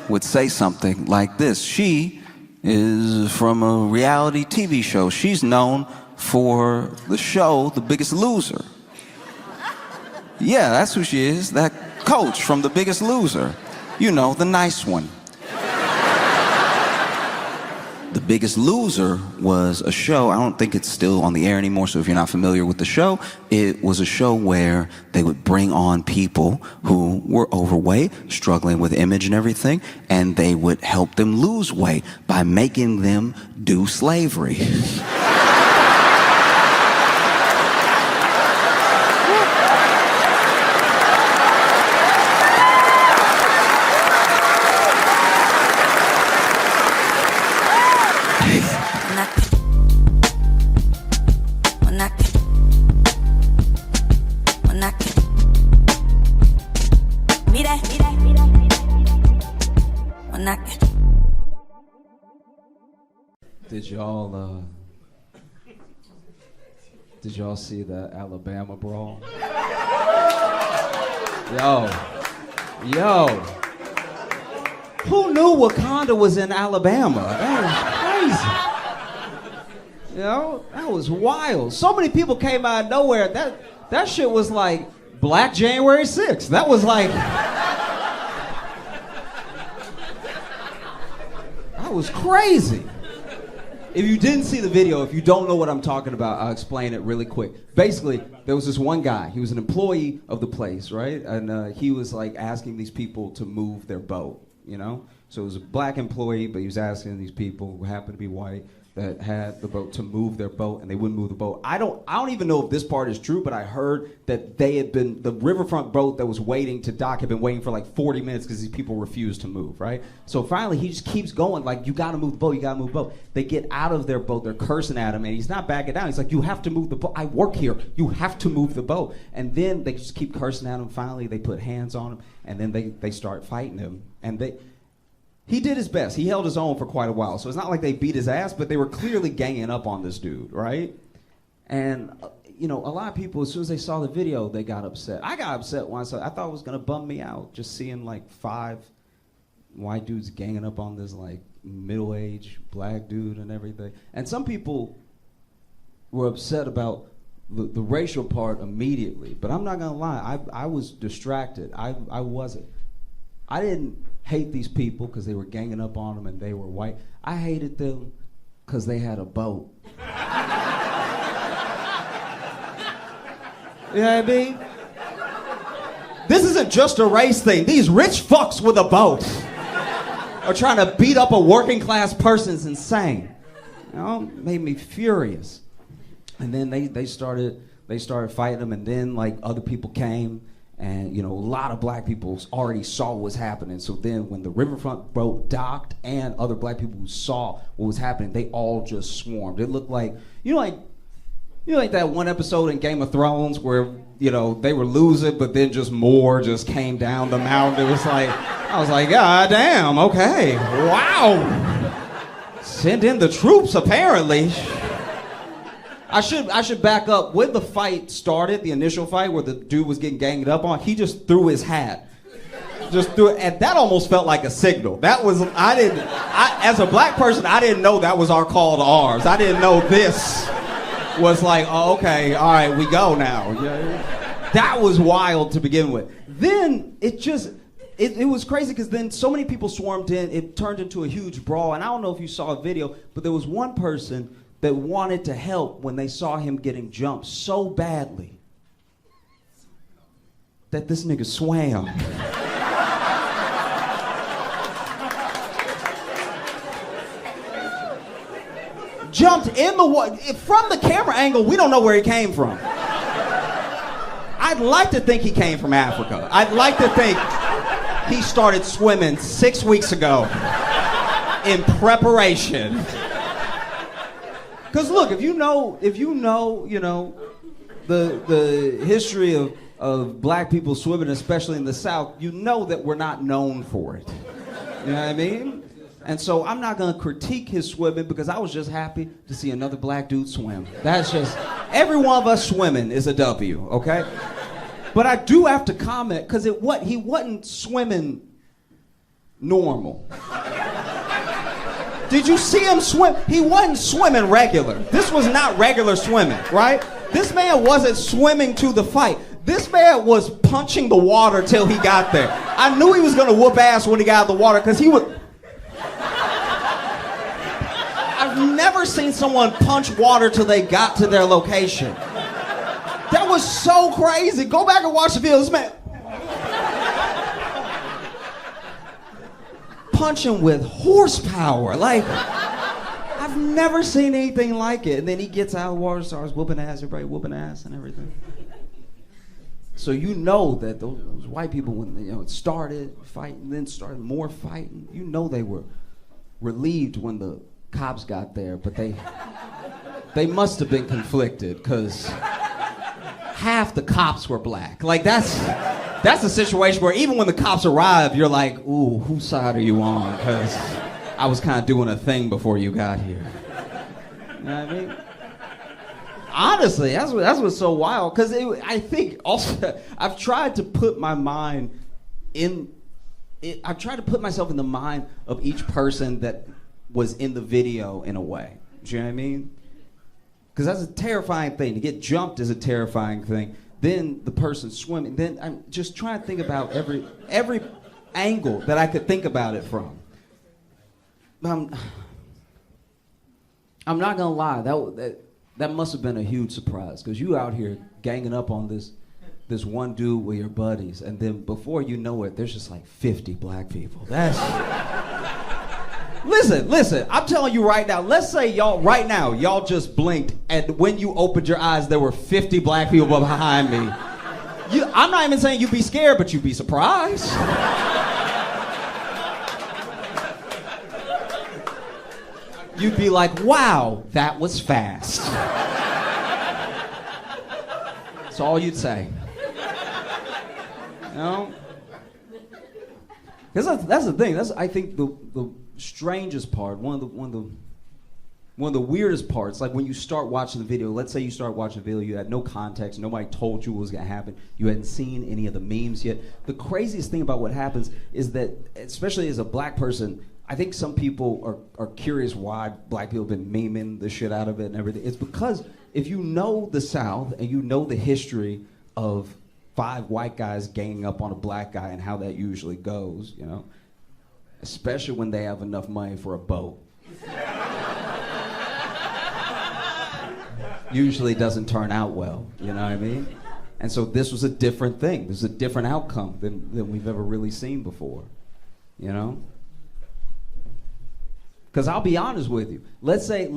would say something like this. She is from a reality TV show. She's known for the show The Biggest Loser. Yeah, that's who she is, that coach from The Biggest Loser. You know, the nice one. The Biggest Loser was a show, I don't think it's still on the air anymore, so if you're not familiar with the show, it was a show where they would bring on people who were overweight, struggling with image and everything, and they would help them lose weight by making them do slavery. Did y'all see the Alabama brawl? Yo. Who knew Wakanda was in Alabama? That was crazy. You know, that was wild. So many people came out of nowhere. That shit was like Black January 6th. That was like... That was crazy. If you didn't see the video, if you don't know what I'm talking about, I'll explain it really quick. Basically, there was this one guy. He was an employee of the place, right? And he was like asking these people to move their boat, you know? So it was a black employee, but he was asking these people who happened to be white that had the boat to move their boat, and they wouldn't move the boat. I don't even know if this part is true, but I heard that the riverfront boat that was waiting to dock had been waiting for like 40 minutes because these people refused to move, right? So finally, he just keeps going, like, you gotta move the boat, you gotta move the boat. They get out of their boat, they're cursing at him, and he's not backing down. He's like, you have to move the boat. I work here, you have to move the boat. And then they just keep cursing at him. Finally, they put hands on him, and then they start fighting him. And he did his best. He held his own for quite a while. So it's not like they beat his ass, but they were clearly ganging up on this dude, right? And, you know, a lot of people, as soon as they saw the video, they got upset. I got upset when I thought it was going to bum me out, just seeing like 5 white dudes ganging up on this, like, middle-aged black dude and everything. And some people were upset about the racial part immediately, but I'm not gonna lie, I was distracted. I wasn't. I didn't hate these people because they were ganging up on them and they were white. I hated them because they had a boat. You know what I mean? This isn't just a race thing. These rich fucks with a boat are trying to beat up a working class person. Is insane. You know, made me furious. And then they started fighting them, and then like other people came, and you know a lot of black people already saw what was happening. So then when the riverfront boat docked and other black people who saw what was happening, they all just swarmed. It looked like like that one episode in Game of Thrones where they were losing, but then just more just came down the mountain. It was like I was like, God damn, okay, wow, send in the troops apparently. I should back up. When the fight started, the initial fight where the dude was getting ganged up on, he just threw his hat. Just threw it, and that almost felt like a signal. As a black person, I didn't know that was our call to arms. I didn't know this was like, oh, okay, all right, we go now. That was wild to begin with. Then it was crazy because then so many people swarmed in, it turned into a huge brawl, and I don't know if you saw a video, but there was one person that wanted to help when they saw him getting jumped so badly that this nigga swam. Jumped in the water. From the camera angle, we don't know where he came from. I'd like to think he came from Africa. I'd like to think he started swimming 6 weeks ago in preparation. Because look, if you know, the history of black people swimming, especially in the South, you know that we're not known for it. You know what I mean? And so I'm not gonna critique his swimming because I was just happy to see another black dude swim. That's just, every one of us swimming is a W, okay? But I do have to comment, because he wasn't swimming normal. Did you see him swim? He wasn't swimming regular. This was not regular swimming, right? This man wasn't swimming to the fight. This man was punching the water till he got there. I knew he was gonna whoop ass when he got out of the water, because he would... I've never seen someone punch water till they got to their location. That was so crazy. Go back and watch the video. This man... punching with horsepower. Like, I've never seen anything like it. And then he gets out of the water, starts whooping ass, everybody whooping ass and everything. So you know that those white people, when it started fighting, then started more fighting, you know they were relieved when the cops got there, but they must have been conflicted, because half the cops were black. Like, that's a situation where even when the cops arrive, you're like, ooh, whose side are you on? Because I was kind of doing a thing before you got here. You know what I mean? Honestly, that's what's so wild. Because I think also, I've tried to put my mind in, I've tried to put myself in the mind of each person that was in the video in a way. Do you know what I mean? Because that's a terrifying thing. To get jumped is a terrifying thing. Then the person swimming. Then I'm just trying to think about every angle that I could think about it from. I'm not gonna lie. That must have been a huge surprise, because you out here ganging up on this one dude with your buddies, and then before you know it, there's just like 50 black people. That's Listen, I'm telling you right now, let's say y'all just blinked, and when you opened your eyes, there were 50 black people behind me. I'm not even saying you'd be scared, but you'd be surprised. You'd be like, wow, that was fast. That's all you'd say. You know? Because that's the thing. That's, I think, the strangest part, one of the weirdest parts, like when you start watching the video, let's say you start watching the video, you had no context, nobody told you what was gonna happen, you hadn't seen any of the memes yet. The craziest thing about what happens is that, especially as a black person, I think some people are curious why black people have been memeing the shit out of it and everything. It's because if you know the South and you know the history of 5 white guys ganging up on a black guy and how that usually goes, you know, especially when they have enough money for a boat. Usually doesn't turn out well, you know what I mean? And so this was a different thing. This is a different outcome than we've ever really seen before, you know? Because I'll be honest with you. Let's say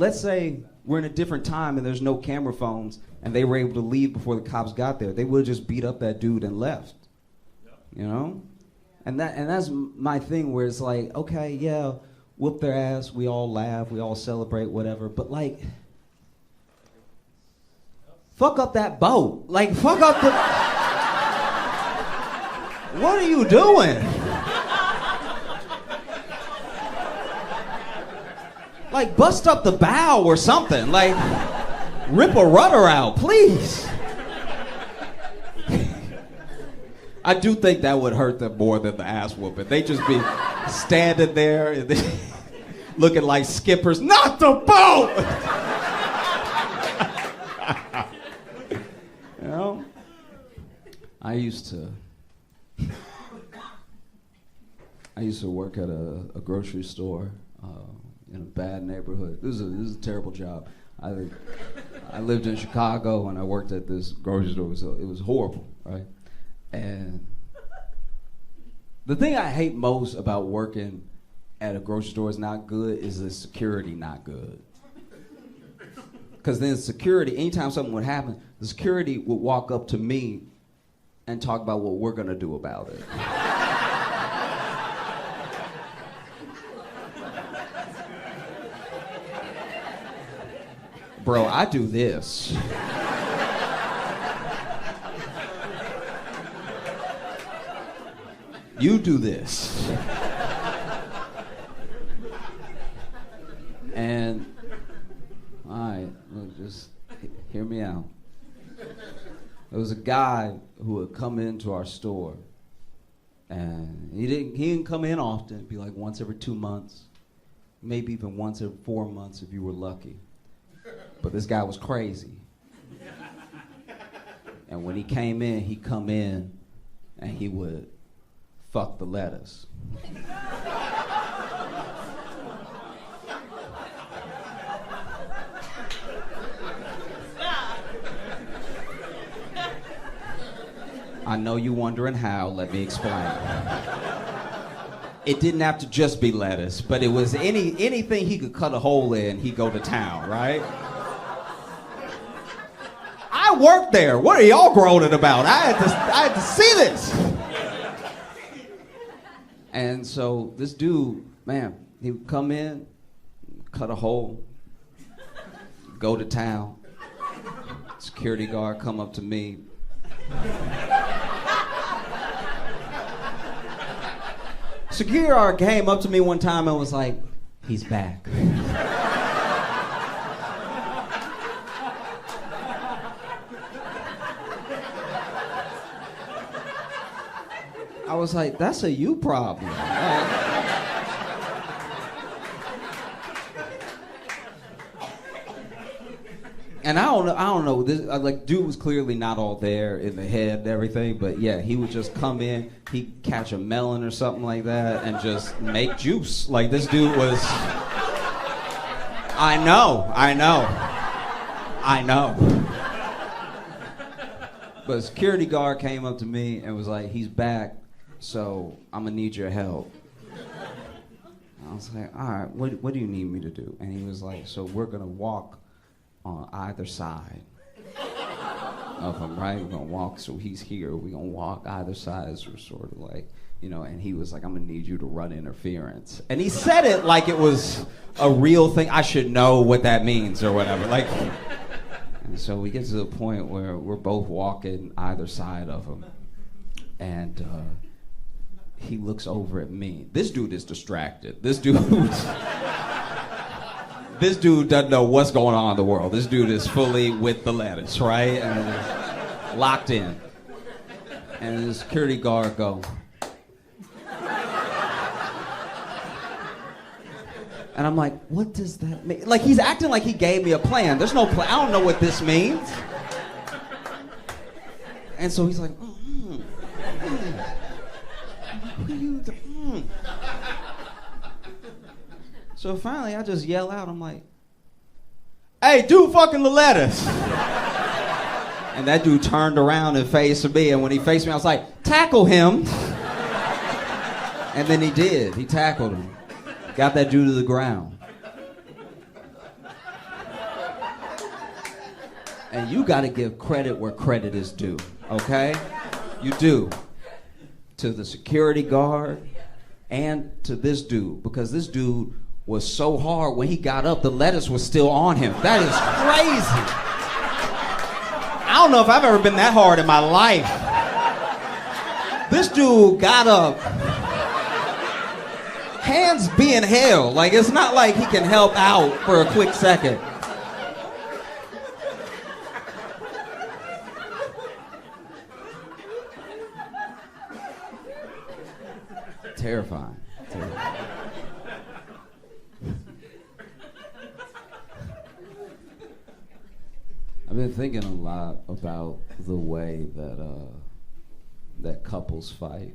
we're in a different time and there's no camera phones and they were able to leave before the cops got there. They would have just beat up that dude and left, you know? And that's my thing where it's like, okay, yeah, whoop their ass, we all laugh, we all celebrate, whatever, but like, fuck up that boat. Like, fuck up the... What are you doing? Like, bust up the bow or something. Like, rip a rudder out, please. I do think that would hurt them more than the ass whooping. They just be standing there and looking like skippers. Not the boat! You know? I used to work at a grocery store in a bad neighborhood. This is a terrible job. I lived in Chicago and I worked at this grocery store. It was horrible, right? And the thing I hate most about working at a grocery store is not good is the security not good. Because then security, anytime something would happen, the security would walk up to me and talk about what we're gonna do about it. Bro, I do this. You do this. And, all right, look, just hear me out. There was a guy who would come into our store, and he didn't come in often. It'd be like once every 2 months, maybe even once every 4 months if you were lucky. But this guy was crazy. And when he came in, he'd come in and he would fuck the lettuce. I know you're wondering how, let me explain. It didn't have to just be lettuce, but it was anything he could cut a hole in, he'd go to town, right? I worked there. What are y'all groaning about? I had to see this. And so this dude, man, he would come in, cut a hole, go to town. Security guard come up to me. Security guard came up to me one time and was like, he's back. I was like, that's a you problem. And I don't know. This like dude was clearly not all there in the head and everything, but yeah, he would just come in, he'd catch a melon or something like that, and just make juice. Like this dude was. I know. But a security guard came up to me and was like, he's back, so I'm gonna need your help. I was like, all right, what do you need me to do? And he was like, so we're gonna walk on either side of him, right? We're gonna walk, so he's here, we're gonna walk either side, as we're sort of like, you know, and he was like, I'm gonna need you to run interference. And he said it like it was a real thing. I should know what that means or whatever. Like, and so we get to the point where we're both walking either side of him. And he looks over at me. This dude is distracted. This dude doesn't know what's going on in the world. This dude is fully with the lettuce, right? And locked in. And the security guard go. And I'm like, what does that mean? Like, he's acting like he gave me a plan. There's no plan. I don't know what this means. And so he's like, So finally, I just yell out, I'm like, hey, do fucking the letters. And that dude turned around and faced me, and when he faced me, I was like, tackle him. And then he did. He tackled him. Got that dude to the ground. And you gotta give credit where credit is due, okay? You do. To the security guard and to this dude, because this dude was so hard when he got up, the lettuce was still on him. That is crazy. I don't know if I've ever been that hard in my life. This dude got up, hands being held. Like, it's not like he can help out for a quick second. Terrifying. I've been thinking a lot about the way that couples fight.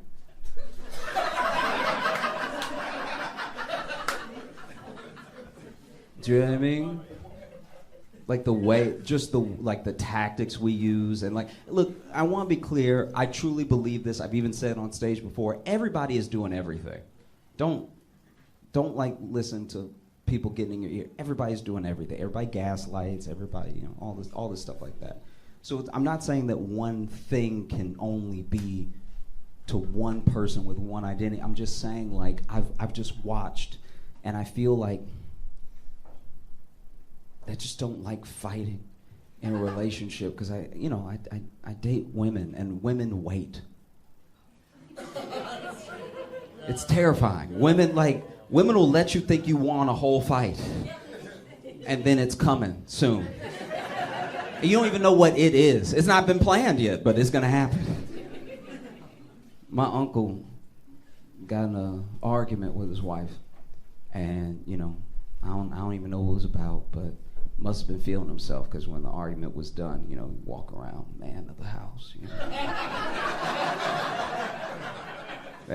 Do you know what I mean? Like the way, just the tactics we use, and like, look, I want to be clear. I truly believe this. I've even said on stage before. Everybody is doing everything. Don't like listen to people getting in your ear. Everybody's doing everything. Everybody gaslights. Everybody, you know, all this stuff like that. So I'm not saying that one thing can only be to one person with one identity. I'm just saying, like, I've just watched, and I feel like I just don't like fighting in a relationship, because I date women, and women wait. It's terrifying. Women will let you think you won a whole fight, and then it's coming soon. And you don't even know what it is. It's not been planned yet, but it's gonna happen. My uncle got in an argument with his wife, and I don't even know what it was about, but must have been feeling himself, because when the argument was done, he'd walk around, man of the house.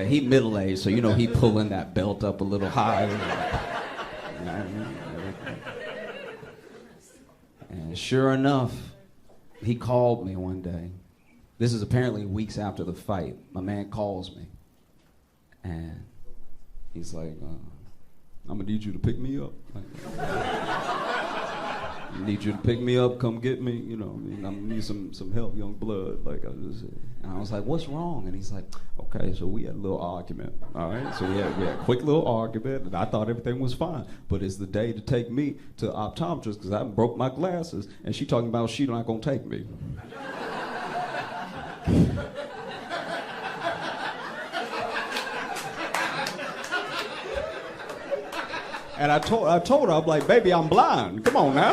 He middle-aged, so he pulling that belt up a little higher. And sure enough, he called me one day. This is apparently weeks after the fight. My man calls me, and he's like, I'm gonna need you to pick me up. I need you to pick me up, come get me, I need some help, young blood, and I was like, what's wrong? And he's like, okay, so we had a little argument, all right? So we had a quick little argument, and I thought everything was fine, but it's the day to take me to the optometrist, because I broke my glasses, and she talking about she not gonna take me. And I told her, I'm like, baby, I'm blind. Come on now.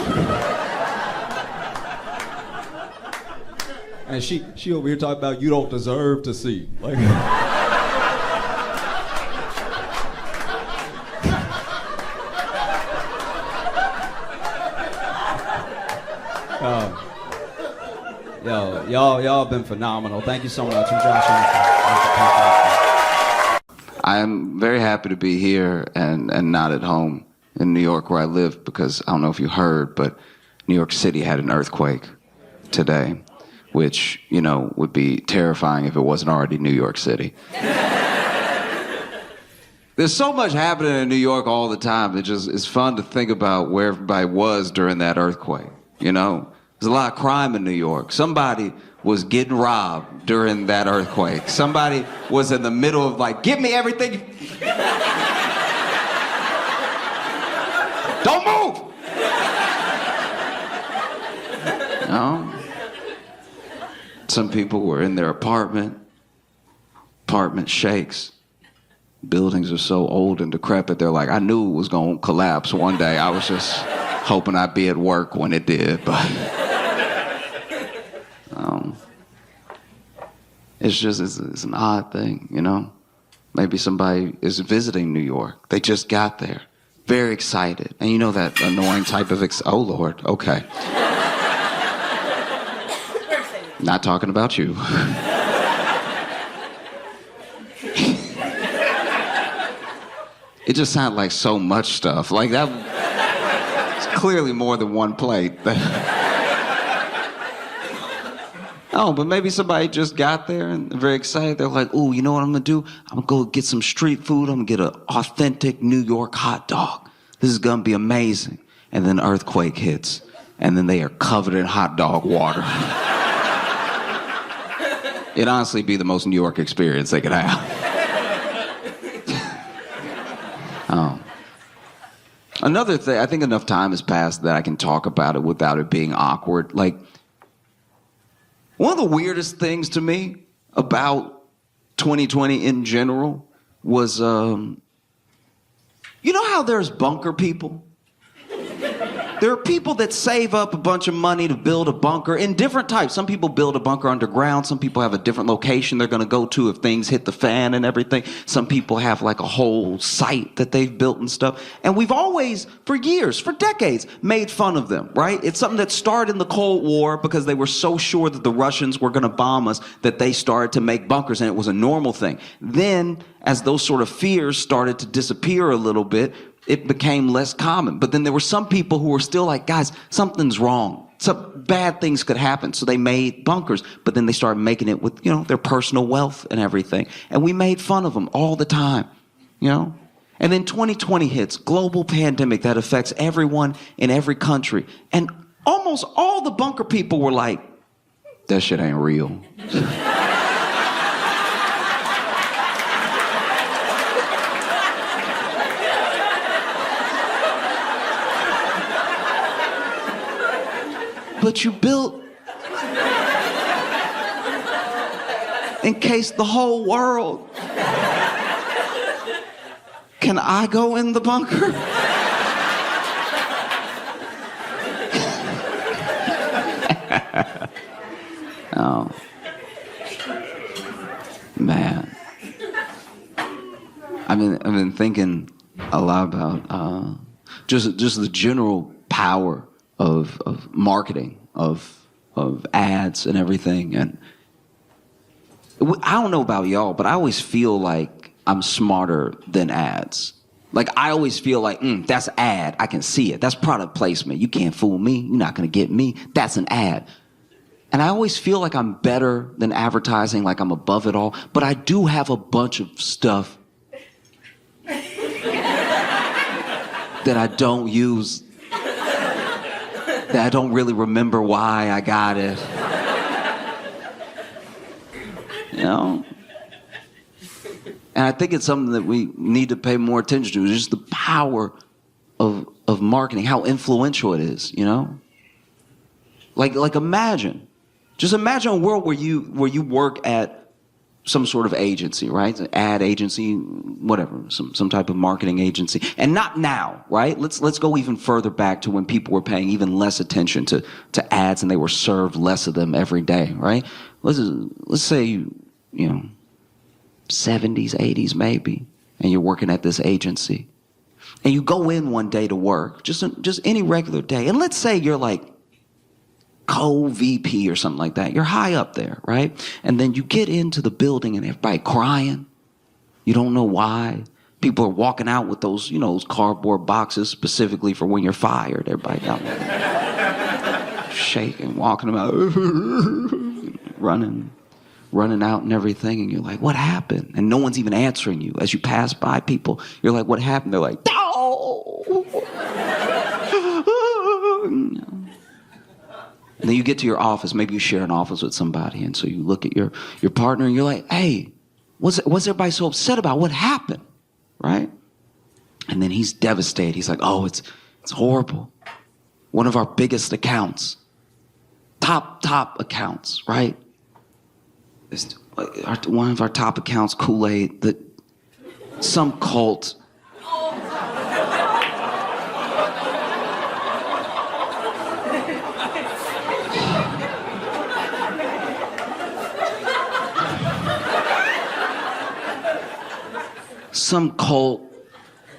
And she over here talking about you don't deserve to see. Like, y'all been phenomenal. Thank you so much. And Josh, I am very happy to be here and not at home in New York where I live, because I don't know if you heard, but New York City had an earthquake today, which, would be terrifying if it wasn't already New York City. There's so much happening in New York all the time. It's fun to think about where everybody was during that earthquake, There's a lot of crime in New York. Somebody was getting robbed during that earthquake. Somebody was in the middle of give me everything. Don't move! Some people were in their apartment. Apartment shakes. Buildings are so old and decrepit, they're like, I knew it was gonna collapse one day. I was just hoping I'd be at work when it did, but... It's an odd thing, Maybe somebody is visiting New York. They just got there. very excited. And you know that annoying type of oh, Lord, okay. Not talking about you. It just sounded like so much stuff. Like that, it's clearly more than one plate. Oh, but maybe somebody just got there and they're very excited. They're like, ooh, you know what I'm gonna do? I'm gonna go get some street food. I'm gonna get an authentic New York hot dog. This is gonna be amazing. And then earthquake hits. And then they are covered in hot dog water. It'd honestly be the most New York experience they could have. Another thing, I think enough time has passed that I can talk about it without it being awkward. Like, one of the weirdest things to me about 2020 in general was, you know how there's bunker people? There are people that save up a bunch of money to build a bunker in different types. Some people build a bunker underground. Some people have a different location they're going to go to if things hit the fan and everything. Some people have like a whole site that they've built and stuff. And we've always, for years, for decades, made fun of them, right? It's something that started in the Cold War because they were so sure that the Russians were going to bomb us that they started to make bunkers, and it was a normal thing. Then, as those sort of fears started to disappear a little bit, it became less common. But then there were some people who were still like, guys, something's wrong. Some bad things could happen. So they made bunkers. But then they started making it with, you know, their personal wealth and everything. And we made fun of them all the time, you know? And then 2020 hits, global pandemic that affects everyone in every country. And almost all the bunker people were like, that shit ain't real. But you built in case the whole world. Can I go in the bunker? Oh, man. I've been thinking a lot about just the general power of marketing, of ads and everything. And I don't know about y'all, but I always feel like I'm smarter than ads. Like, I always feel like, that's ad. I can see it. That's product placement. You can't fool me. You're not going to get me. That's an ad. And I always feel like I'm better than advertising, like I'm above it all. But I do have a bunch of stuff that I don't use, that I don't really remember why I got it. You know? And I think it's something that we need to pay more attention to, just the power of marketing, how influential it is, you know? Like imagine a world where you work at some sort of agency, right? An ad agency, whatever, some type of marketing agency. And not now, right? Let's go even further back to when people were paying even less attention to ads and they were served less of them every day, right? Let's say, you know, 70s, 80s maybe, and you're working at this agency. And you go in one day to work, just any regular day. And let's say you're like co-VP or something like that. You're high up there, right? And then you get into the building and everybody crying. You don't know why. People are walking out with those, you know, those cardboard boxes specifically for when you're fired. Everybody out there shaking, walking about, running out and everything. And you're like, what happened? And no one's even answering you. As you pass by people, you're like, what happened? They're like, no! And then you get to your office. Maybe you share an office with somebody. And so you look at your partner and you're like, hey, what's everybody so upset about? What happened? Right? And then he's devastated. He's like, oh, it's horrible. One of our biggest accounts, top accounts, right? It's one of our top accounts, Kool-Aid, that some cult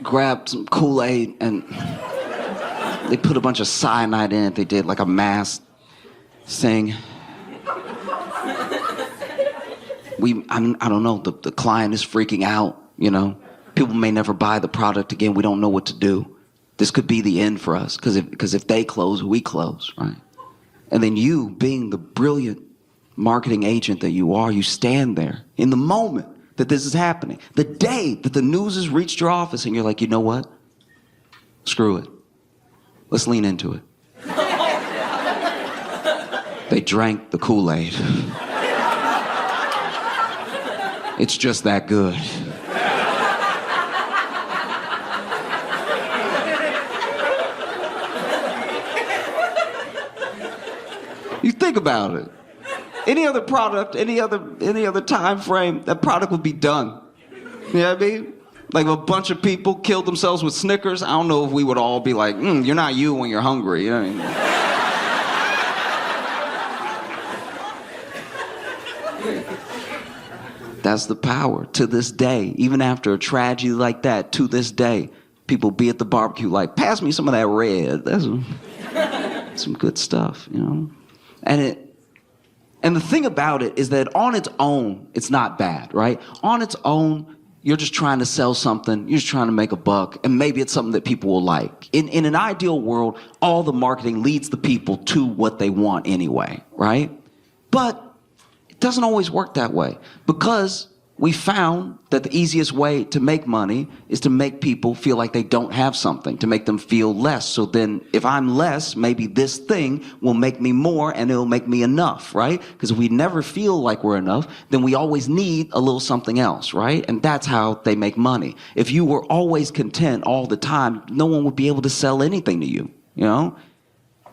grabbed some Kool-Aid and they put a bunch of cyanide in it. They did like a mass thing. I don't know, the client is freaking out, you know. People may never buy the product again. We don't know what to do. This could be the end for us, because if they close, we close, right? And then you, being the brilliant marketing agent that you are, you stand there in the moment that this is happening, the day that the news has reached your office, and you're like, you know what? Screw it. Let's lean into it. They drank the Kool-Aid. It's just that good. You think about it. Any other product, any other time frame, that product would be done. You know what I mean? Like if a bunch of people killed themselves with Snickers, I don't know if we would all be like, you're not you when you're hungry. You know what I mean? That's the power. To this day, even after a tragedy like that, to this day, people be at the barbecue like, pass me some of that red. That's some good stuff, you know? And the thing about it is that on its own, it's not bad, right? On its own, you're just trying to sell something, you're just trying to make a buck, and maybe it's something that people will like. In an ideal world, all the marketing leads the people to what they want anyway, right? But it doesn't always work that way, because we found that the easiest way to make money is to make people feel like they don't have something, to make them feel less. So then if I'm less, maybe this thing will make me more and it'll make me enough, right? Because if we never feel like we're enough, then we always need a little something else, right? And that's how they make money. If you were always content all the time, no one would be able to sell anything to you, you know?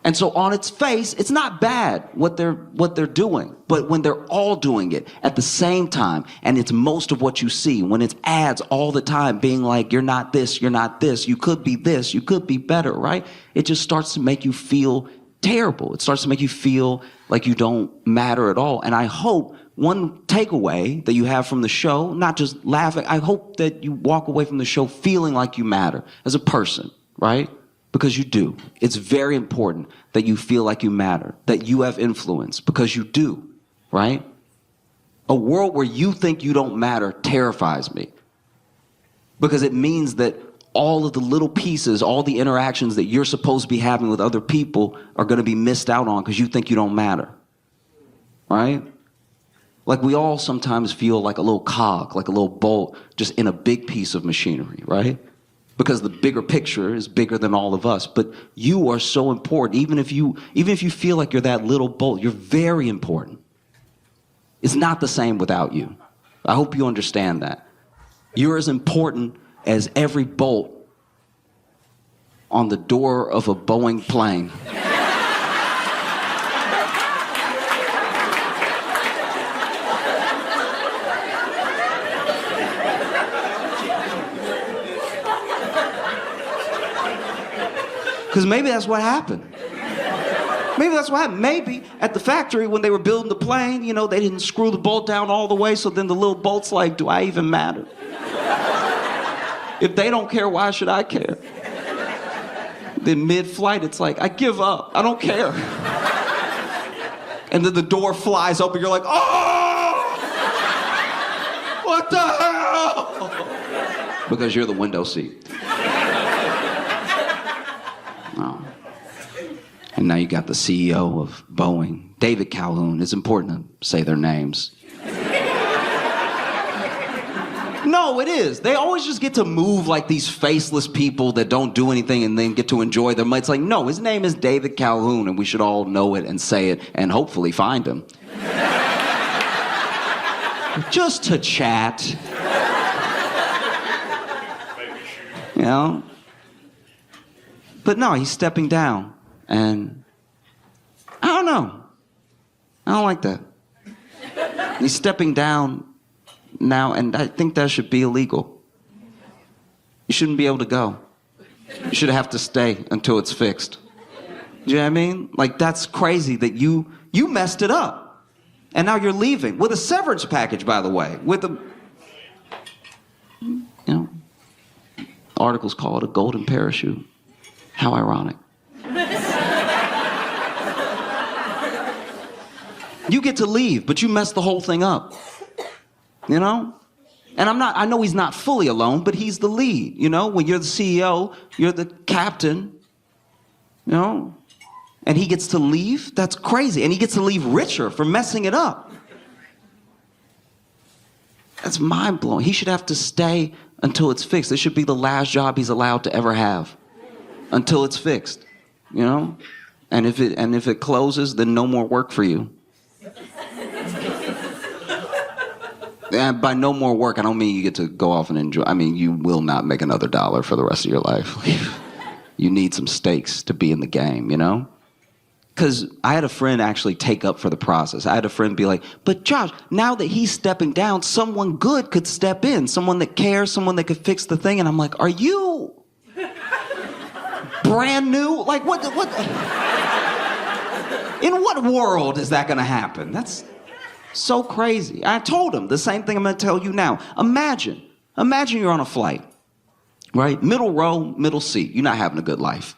And so on its face, it's not bad what they're doing. But when they're all doing it at the same time, and it's most of what you see, when it's ads all the time being like, you're not this, you could be this, you could be better, right? It just starts to make you feel terrible. It starts to make you feel like you don't matter at all. And I hope one takeaway that you have from the show, not just laughing, I hope that you walk away from the show feeling like you matter as a person, right? Because you do. It's very important that you feel like you matter, that you have influence, because you do, right? A world where you think you don't matter terrifies me, because it means that all of the little pieces, all the interactions that you're supposed to be having with other people are going to be missed out on because you think you don't matter, right? Like we all sometimes feel like a little cog, like a little bolt, just in a big piece of machinery, right? Because the bigger picture is bigger than all of us. But you are so important. Even if you feel like you're that little bolt, you're very important. It's not the same without you. I hope you understand that. You're as important as every bolt on the door of a Boeing plane. Because maybe that's what happened. Maybe that's what happened. Maybe at the factory when they were building the plane, you know, they didn't screw the bolt down all the way, so then the little bolt's like, do I even matter? If they don't care, why should I care? Then mid-flight, it's like, I give up. I don't care. And then the door flies open, you're like, oh! What the hell? Because you're the window seat. Oh. And now you got the CEO of Boeing, David Calhoun. It's important to say their names. No, it is. They always just get to move like these faceless people that don't do anything and then get to enjoy them. It's like, no, his name is David Calhoun, and we should all know it and say it and hopefully find him. Just to chat. You know? But no, he's stepping down, and I don't know. I don't like that. He's stepping down now, and I think that should be illegal. You shouldn't be able to go. You should have to stay until it's fixed. Do you know what I mean? Like, that's crazy that you messed it up, and now you're leaving with a severance package, by the way, with a, you know, article's called A Golden Parachute. How ironic. You get to leave, but you mess the whole thing up. You know? And I know he's not fully alone, but he's the lead. You know, when you're the CEO, you're the captain. You know? And he gets to leave? That's crazy. And he gets to leave richer for messing it up. That's mind-blowing. He should have to stay until it's fixed. This should be the last job he's allowed to ever have. Until it's fixed. You know? And if it closes, then no more work for you. And by no more work, I don't mean you get to go off and enjoy. I mean, you will not make another dollar for the rest of your life. You need some stakes to be in the game, you know? Because I had a friend actually take up for the process. I had a friend be like, but Josh, now that he's stepping down, someone good could step in. Someone that cares, someone that could fix the thing. And I'm like, are you brand new? Like, what? In what world is that going to happen? That's so crazy. I told him the same thing I'm going to tell you now. Imagine you're on a flight, right? Middle row, middle seat. You're not having a good life.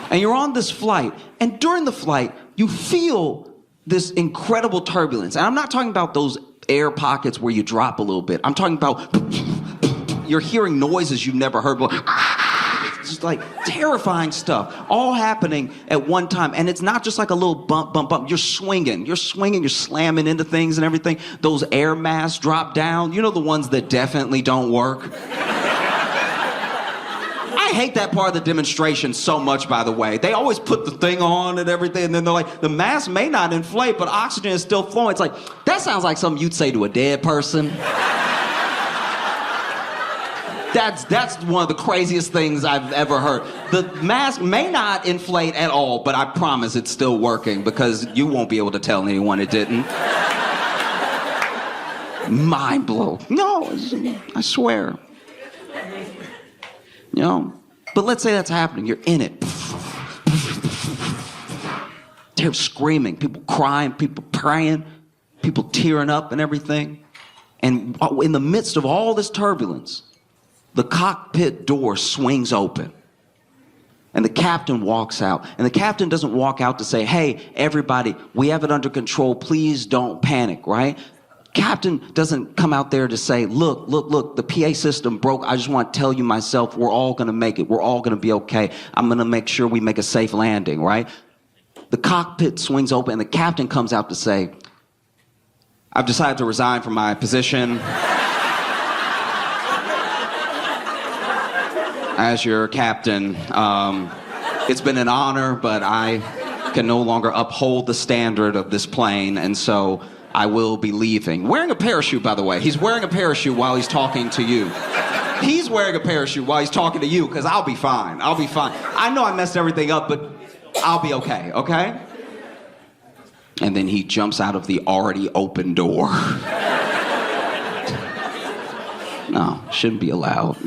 And you're on this flight, and during the flight, you feel this incredible turbulence. And I'm not talking about those air pockets where you drop a little bit. I'm talking about you're hearing noises you've never heard before. Just like terrifying stuff, all happening at one time. And it's not just like a little bump, bump, bump. You're swinging, you're slamming into things and everything. Those air masks drop down. You know, the ones that definitely don't work. I hate that part of the demonstration so much, by the way. They always put the thing on and everything, and then they're like, the mask may not inflate, but oxygen is still flowing. It's like, that sounds like something you'd say to a dead person. That's one of the craziest things I've ever heard. The mask may not inflate at all, but I promise it's still working because you won't be able to tell anyone it didn't. Mind blow. No, I swear. You know? But let's say that's happening. You're in it. They're screaming, people crying, people praying, people tearing up and everything. And in the midst of all this turbulence, the cockpit door swings open. And the captain walks out. And the captain doesn't walk out to say, hey, everybody, we have it under control. Please don't panic, right? Captain doesn't come out there to say, look, the PA system broke. I just want to tell you myself, we're all going to make it. We're all going to be okay. I'm going to make sure we make a safe landing, right? The cockpit swings open and the captain comes out to say, I've decided to resign from my position as your captain. It's been an honor, but I can no longer uphold the standard of this plane, and so I will be leaving. Wearing a parachute, by the way. He's wearing a parachute while he's talking to you. He's wearing a parachute while he's talking to you, because I'll be fine. I'll be fine. I know I messed everything up, but I'll be okay, okay? And then he jumps out of the already open door. No, shouldn't be allowed.